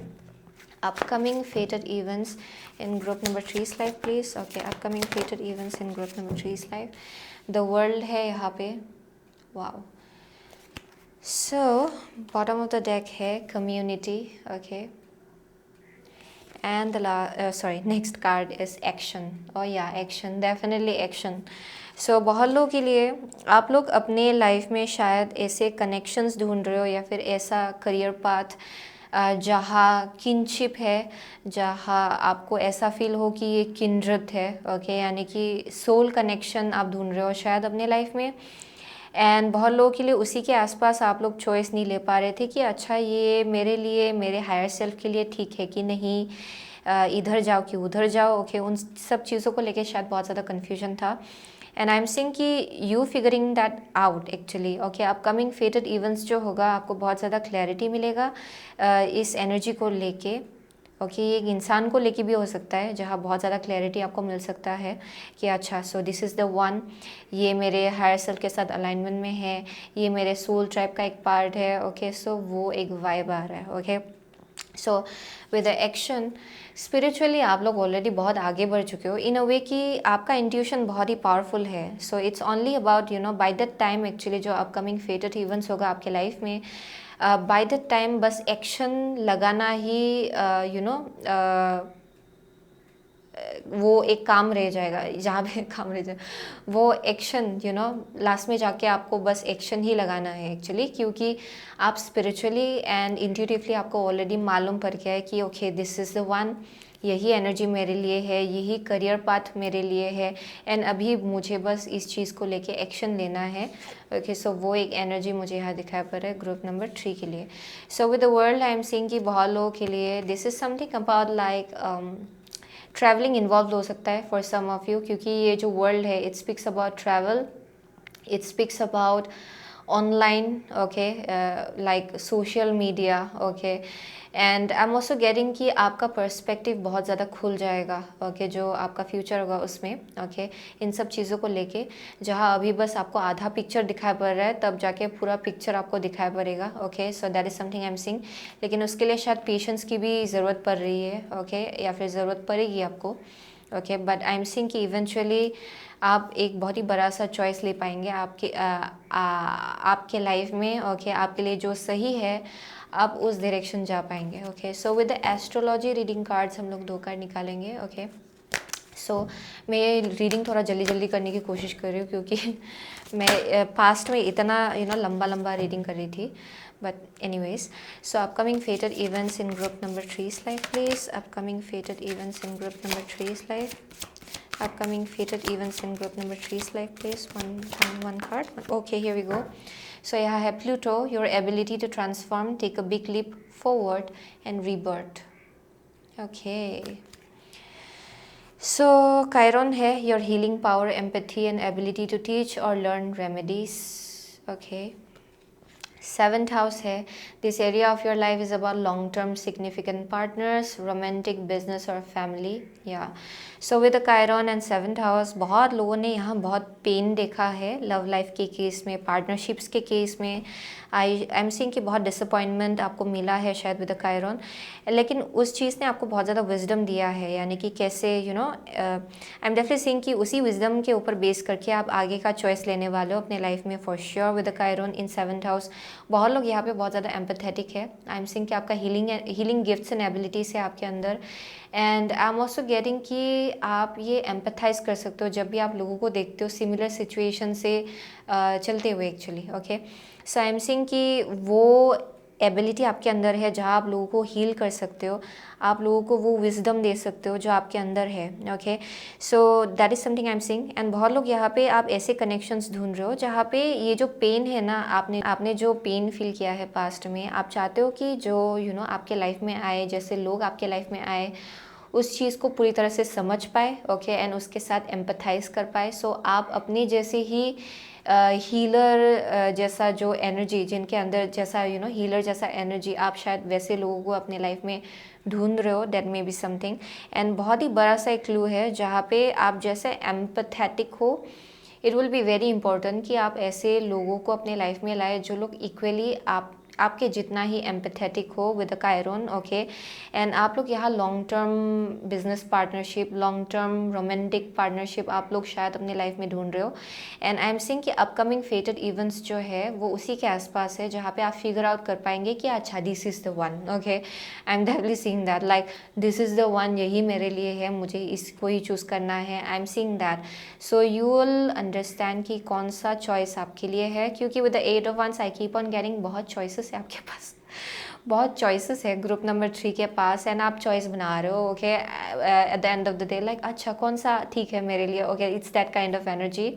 upcoming fated events in group number 3's life please, okay, upcoming fated events in group number 3's life। the world है यहाँ पे, wow। so bottom of the deck है community, okay, and the next card is action। oh yeah, action, definitely action। so बहुत लोगों के लिए आप लोग अपने लाइफ में शायद ऐसे कनेक्शंस ढूंढ रहे हो, या फिर ऐसा करियर पाथ जहाँ किनशिप है, जहाँ आपको ऐसा फील हो कि ये किंड्रेड है, ओके, यानी कि सोल कनेक्शन आप ढूंढ रहे हो शायद अपने लाइफ में। एंड बहुत लोगों के लिए उसी के आसपास आप लोग चॉइस नहीं ले पा रहे थे कि अच्छा ये मेरे लिए, मेरे हायर सेल्फ के लिए ठीक है कि नहीं, इधर जाओ कि उधर जाओ, ओके। उन सब चीज़ों को लेके शायद बहुत ज़्यादा कन्फ्यूजन था, एंड आई एम सीइंग कि you figuring that out actually, okay. Upcoming fated events जो होगा, आपको बहुत ज़्यादा क्लैरिटी मिलेगा इस एनर्जी को लेके, ओके। ये एक इंसान को लेके भी हो सकता है, जहाँ बहुत ज़्यादा क्लैरिटी आपको मिल सकता है कि अच्छा so this is the one, ये मेरे हायर सेल्फ के साथ अलाइनमेंट में है, ये मेरे सोल ट्राइब का एक पार्ट है, ओके। सो वो एक वाइब आ रहा है, okay. So with the action spiritually आप लोग ऑलरेडी बहुत आगे बढ़ चुके हो इन अ वे कि आपका इंट्यूशन बहुत ही पावरफुल है। So it's only about by that time actually जो अपकमिंग फेटेड इवेंट्स होगा आपके लाइफ में, बाय दैट टाइम बस एक्शन लगाना ही वो एक काम रह जाएगा, जहाँ पे काम रह जाए वो एक्शन, लास्ट में जाके आपको बस एक्शन ही लगाना है एक्चुअली, क्योंकि आप स्पिरिचुअली एंड इंट्यूटिवली आपको ऑलरेडी मालूम पड़ गया है कि okay this is the one, यही एनर्जी मेरे लिए है, यही करियर पाथ मेरे लिए है, एंड अभी मुझे बस इस चीज़ को लेके एक्शन लेना है, ओके। सो वो एक एनर्जी मुझे यहाँ दिखाई पड़ रहा है ग्रुप नंबर 3 के लिए। सो with the world I am seeing कि बहुत लोगों के लिए this is something about like travelling involve हो सकता है फॉर सम ऑफ यू, क्योंकि ये जो वर्ल्ड है it speaks about travel, it speaks about online, okay, like social media, okay. And I am also getting कि आपका पर्सपेक्टिव बहुत ज़्यादा खुल जाएगा, ओके, जो आपका फ्यूचर होगा उसमें, ओके, इन सब चीज़ों को लेके, जहाँ अभी बस आपको आधा पिक्चर दिखाई पड़ रहा है, तब जाके पूरा पिक्चर आपको दिखाई पड़ेगा, okay. So that is something I am seeing, लेकिन उसके लिए शायद पेशेंस की भी ज़रूरत पड़ रही है, ओके, या फिर ज़रूरत पड़ेगी आपको, okay. But I am seeing कि इवेंचुअली आप एक बहुत ही बड़ा सा चॉइस ले पाएंगे आपके लाइफ में, ओके, आपके लिए जो सही है आप उस डायरेक्शन जा पाएंगे, okay. So with the astrology reading cards हम लोग 2 कार्ड निकालेंगे, ओके। मैं ये रीडिंग थोड़ा जल्दी जल्दी करने की कोशिश कर रही हूँ क्योंकि मैं पास्ट में इतना लंबा लंबा रीडिंग कर रही थी. But anyways, so upcoming fated events in group number 3's life, please. Upcoming fated events in group number 3's life. Upcoming fated events in group number 3's life, please. One card. Okay, here we go. So I have Pluto, your ability to transform, take a big leap forward and rebirth. Okay. So Chiron है your healing power, empathy and ability to teach or learn remedies. Okay. 7th house है this area of your life is about long term significant partners, romantic, business or family. Yeah, so with the Chiron and 7th house बहुत लोगों ने यहाँ बहुत पेन देखा है लव लाइफ के केस में, पार्टनरशिप्स के केस में. आई एम सीइंग कि बहुत डिसअपॉइंटमेंट आपको मिला है शायद विद द कायरन, लेकिन उस चीज़ ने आपको बहुत ज़्यादा विजडम दिया है, यानी कि कैसे आई एम डेफिनेटली सीइंग कि उसी विजडम के ऊपर बेस करके आप आगे का चॉइस लेने वाले हो अपने लाइफ में for sure with the Chiron in 7th house. बहुत लोग यहाँ पे बहुत ज़्यादा एम्पैथेटिक है. आई एम सीइंग कि आपका हीलिंग गिफ्ट्स एंड एबिलिटीज़ है आपके अंदर. And I am also getting कि आप ये एम्पैथाइज कर सकते हो जब भी आप लोगों को देखते हो सिमिलर सिचुएशन से चलते हुए actually. Okay, so I am seeing कि वो एबिलिटी आपके अंदर है जहाँ आप लोगों को हील कर सकते हो, आप लोगों को वो विजडम दे सकते हो जो आपके अंदर है. Okay, so that is something I am seeing. And बहुत लोग यहाँ पे आप ऐसे कनेक्शंस ढूंढ रहे हो जहाँ पे ये जो पेन है ना, आपने जो पेन फील किया है पास्ट में, आप चाहते हो कि जो आपके लाइफ में आए, जैसे लोग आपके लाइफ में आए, उस चीज़ को पूरी तरह से समझ पाए. ओके, एंड उसके साथ एम्पथाइज कर पाए. सो आप अपने जैसे ही हीलर जैसा जो एनर्जी जिनके अंदर जैसा हीलर जैसा एनर्जी, आप शायद वैसे लोगों को अपने लाइफ में ढूंढ रहे हो. That may be something. And बहुत ही बड़ा सा एक क्लू है जहाँ पे आप जैसे एम्पथेटिक हो. It will be very important कि आप ऐसे लोगों को अपने लाइफ में लाए जो लोग इक्वली आपके जितना ही एम्पैथेटिक हो with the Chiron. Okay, and आप लोग यहाँ long term business partnership, long term romantic partnership आप लोग शायद अपने लाइफ में ढूंढ रहे हो. एंड आई एम सीइंग कि अपकमिंग फेटेड इवेंट्स जो है वो उसी के आसपास है जहाँ पे आप फिगर आउट कर पाएंगे कि अच्छा this is the one. Okay, I am definitely seeing that, like this is the one, यही मेरे लिए है, मुझे इसको ही चूज़ करना है. I am seeing that. So you will understand कि कौन सा चॉइस आपके लिए है, क्योंकि with the 8 of wands I keep on getting बहुत चॉइसेस है आपके पास, बहुत चॉइसेस है ग्रुप नंबर 3 के पास. एंड आप चॉइस बना रहे हो. Okay, at the end of the day like अच्छा कौन सा ठीक है मेरे लिए. Okay, it's that kind of energy.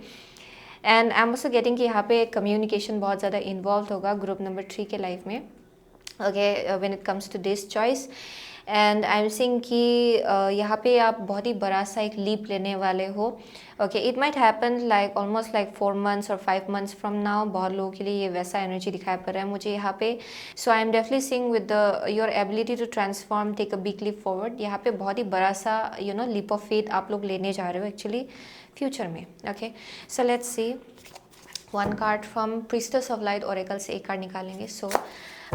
And I am also getting कि यहाँ पे कम्युनिकेशन बहुत ज़्यादा इन्वॉल्व होगा ग्रुप नंबर 3 के लाइफ में. Okay, when it comes to this choice. And I am seeing कि यहाँ पे आप बहुत ही बड़ा सा एक लीप लेने वाले हो. Okay, it might happen like almost like 4 months और 5 months फ्रॉम नाउ. बहुत लोगों के लिए ये वैसा एनर्जी दिखाई पड़ रहा है मुझे यहाँ पे. So I am definitely seeing with your ability to transform, take a big leap forward. यहाँ पे बहुत ही बड़ा सा लीप ऑफ फेथ आप लोग लेने जा रहे हो एक्चुअली फ्यूचर में. Okay, so let's C one card from priestess of light Oracle से एक कार्ड निकालेंगे. सो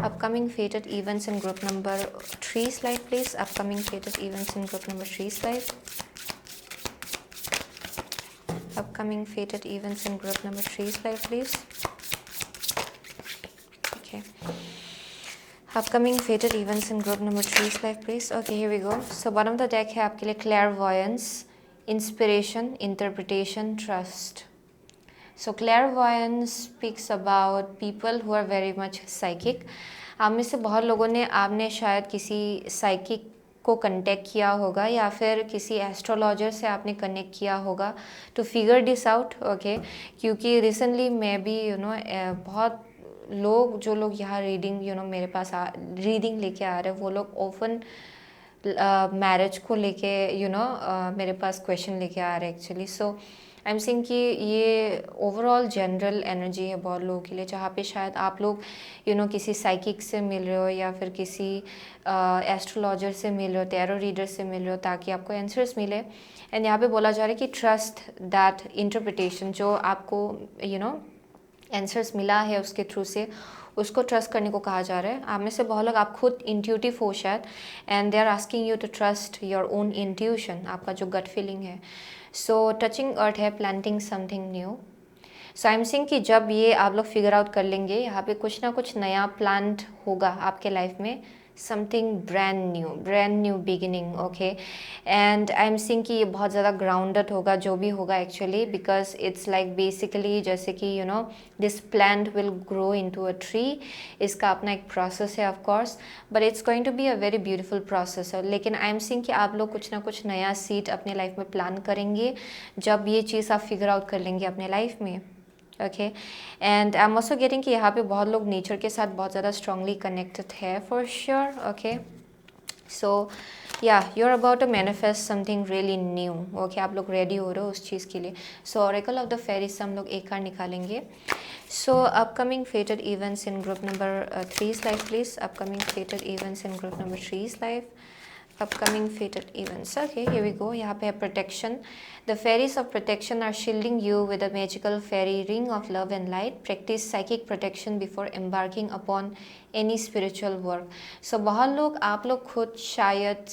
upcoming fated events in group number 3's life, please. Upcoming fated events in group number 3's life. Upcoming fated events in group number 3's life, please. Okay. Upcoming fated events in group number 3's life, please. Okay, here we go. So bottom of the deck है आपके लिए clairvoyance, inspiration, interpretation, trust. So clairvoyance speaks about people who are very much psychic. आप में से बहुत लोगों ने आपने शायद किसी साइकिक को कनेक्ट किया होगा या फिर किसी एस्ट्रोलॉजर से आपने कनेक्ट किया होगा to figure this out. Okay, क्योंकि रिसेंटली मैं भी बहुत लोग जो लोग यहाँ रीडिंग मेरे पास रीडिंग लेके आ रहे हैं, वो लोग ऑफन मैरिज को लेके मेरे पास क्वेश्चन लेके आ रहे हैं actually. So I am seeing कि ये ओवरऑल जनरल एनर्जी है बहुत लोगों के लिए, जहाँ पे शायद आप लोग किसी साइकिक से मिल रहे हो या फिर किसी एस्ट्रोलॉजर से मिल रहे हो, टैरो रीडर से मिल रहे हो ताकि आपको आंसर्स मिले. एंड यहाँ पे बोला जा रहा है कि ट्रस्ट दैट इंटरप्रिटेशन, जो आपको आंसर्स मिला है उसके थ्रू से उसको ट्रस्ट करने को कहा जा रहा है. आप में से बहुत लोग आप खुद इंट्यूटिव हो शायद, and they are asking you to trust your own intuition, आपका जो गट फीलिंग है. सो टचिंग अर्थ है, planting something new. So I am seeing कि जब ये आप लोग फिगर आउट कर लेंगे, यहाँ पे कुछ ना कुछ नया प्लांट होगा आपके लाइफ में something brand new beginning, okay. And I am seeing कि ये बहुत ज़्यादा ग्राउंडेड होगा जो भी होगा actually, because it's like basically जैसे कि you know this plant will grow into a tree. इसका अपना एक प्रोसेस है of course, but it's going to be a very beautiful process. लेकिन आई एम सीइंग कि आप लोग कुछ ना कुछ नया सीड अपने लाइफ में प्लान करेंगे जब ये चीज़ आप फिगर आउट कर लेंगे अपने लाइफ में, okay. And I am also getting कि यहाँ पे बहुत लोग नेचर के साथ बहुत ज़्यादा स्ट्रांगली कनेक्टेड है फॉर श्योर, ओके। सो या you are about to manifest something really new, okay. आप लोग रेडी हो रहे हो उस चीज़ के लिए। सो ऑरेकल ऑफ द फेरीज से हम लोग एक कार्ड निकालेंगे। So upcoming fated events in group number 3's life please. Upcoming fated events in group number 3's life. Upcoming fated events. Okay, here we go. यहाँ पे है protection. The fairies of protection are shielding you with a magical fairy ring of love and light. Practice psychic protection before embarking upon any spiritual work. So बहुत लोग आप लोग खुद शायद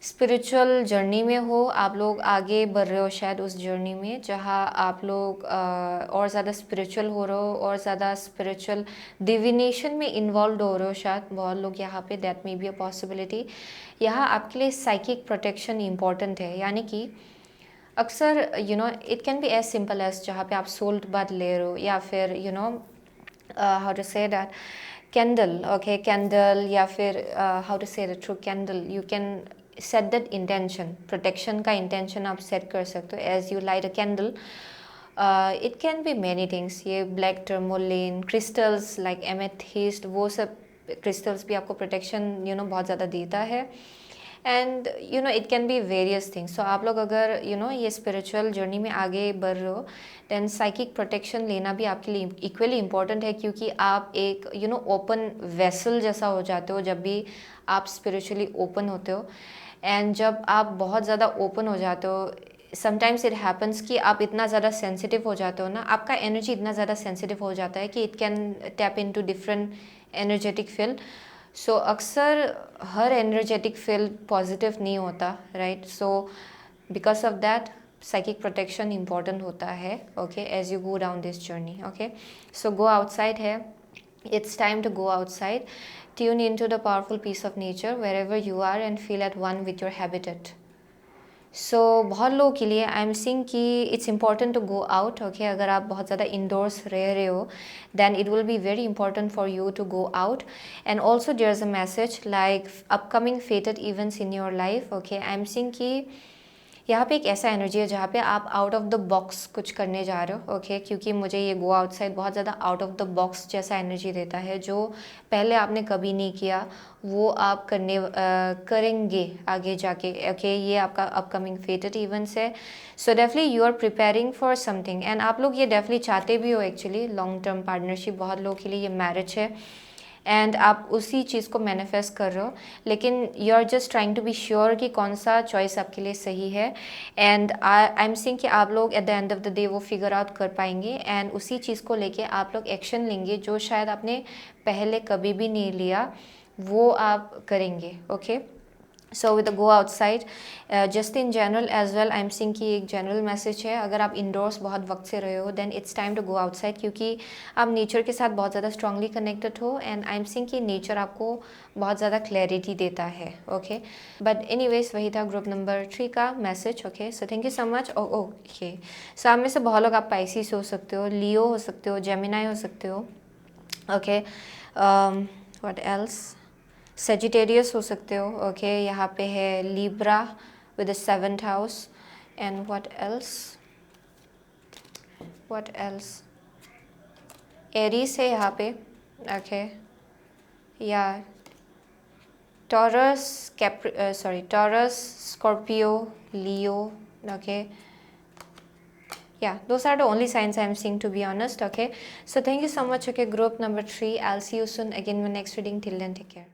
स्पिरिचुअल जर्नी में हो, आप लोग आगे बढ़ रहे हो शायद उस जर्नी में जहाँ आप लोग और ज़्यादा स्पिरिचुअल हो रहे हो और ज़्यादा स्पिरिचुअल डिविनेशन में इन्वॉल्व हो रहे हो शायद बहुत लोग यहाँ पे। That may be a possibility. यहाँ आपके लिए साइकिक प्रोटेक्शन इम्पॉर्टेंट है, यानी कि अक्सर you know it can be as simple as जहाँ पे आप सोल्ट बाथ ले रहे हो, या फिर you know how to say that candle, okay, candle, या फिर how to say that through candle you can set that intention. Protection का इंटेंशन आप सेट कर सकते हो as you light a candle. It can be many things. ये black tourmaline crystals like amethyst, वो सब क्रिस्टल्स भी आपको प्रोटेक्शन यू नो बहुत ज़्यादा देता है। And you know it can be various things. So आप लोग अगर यू नो ये स्पिरिचुअल जर्नी में आगे बढ़ रहे हो, दैन साइकिक प्रोटेक्शन लेना भी आपके लिए इक्वली इम्पॉर्टेंट है, क्योंकि आप एक यू नो ओपन वेसल जैसा हो जाते हो जब भी आप स्पिरिचुअली ओपन होते हो। एंड जब आप बहुत ज़्यादा ओपन हो जाते हो, समटाइम्स इट हैपन्स कि आप इतना ज़्यादा सेंसिटिव हो जाते हो ना, आपका एनर्जी इतना ज़्यादा सेंसिटिव हो जाता है कि it can tap into different energetic field. So अक्सर हर एनर्जेटिक फील्ड पॉजिटिव नहीं होता, right. So because of that psychic protection important होता है, okay, as you go down this journey, okay. So go outside है, it's time to go outside, tune into the powerful piece of nature wherever you are and feel at one with your habitat. सो बहुत लोगों के लिए आई एम सीइंग कि it's important to go out, okay. अगर आप बहुत ज़्यादा इंडोर्स रह रहे हो, then it will be very important for you to go out. And also there is a message like upcoming fated events in your life, okay. I am seeing कि यहाँ पे एक ऐसा एनर्जी है जहाँ पे आप आउट ऑफ द बॉक्स कुछ करने जा रहे हो, ओके। क्योंकि मुझे ये गो आउटसाइड बहुत ज़्यादा आउट ऑफ द बॉक्स जैसा एनर्जी देता है, जो पहले आपने कभी नहीं किया वो आप करेंगे आगे जाके, ओके। ये आपका अपकमिंग फेटेड इवेंट्स है। So definitely you are preparing for something, and आप लोग ये डेफिनेटली चाहते भी हो एक्चुअली लॉन्ग टर्म पार्टनरशिप। बहुत लोगों के लिए ये मैरिज है एंड आप उसी चीज़ को मैनिफेस्ट कर रहे हो, लेकिन you are just trying to be sure कि कौन सा चॉइस आपके लिए सही है। एंड आई एम सीइंग कि आप लोग at the end of the day वो फिगर आउट कर पाएंगे एंड उसी चीज़ को लेके आप लोग एक्शन लेंगे जो शायद आपने पहले कभी भी नहीं लिया, वो आप करेंगे, okay. So with the go outside just in general as well, I am seeing कि एक जनरल मैसेज है। अगर आप इंडोर्स बहुत वक्त से रहे हो, then it's time to go outside, क्योंकि आप नेचर के साथ बहुत ज़्यादा स्ट्रांगली कनेक्टेड हो। एंड आई एम सीइंग कि नेचर आपको बहुत ज़्यादा क्लैरिटी देता है, ओके। बट एनीवेज वही था ग्रुप नंबर 3 का message, okay. So thank you so much. Okay, so आप में से बहुत लोग आप पाइसिस हो सकते हो, लियो हो सकते हो, जेमिनाई हो सकते हो, ओके। व्हाट एल्स, सेजिटेरियस हो सकते हो, ओके। यहाँ पे है Libra with the 7th house. And what else, Aries है यहाँ पे, ओके। या taurus, taurus, Scorpio, Leo, okay. Yeah, those are the only signs I am seeing, to be honest, okay. So thank you so much, okay, group number 3. I'll see you soon again in my next reading. Till then, take care.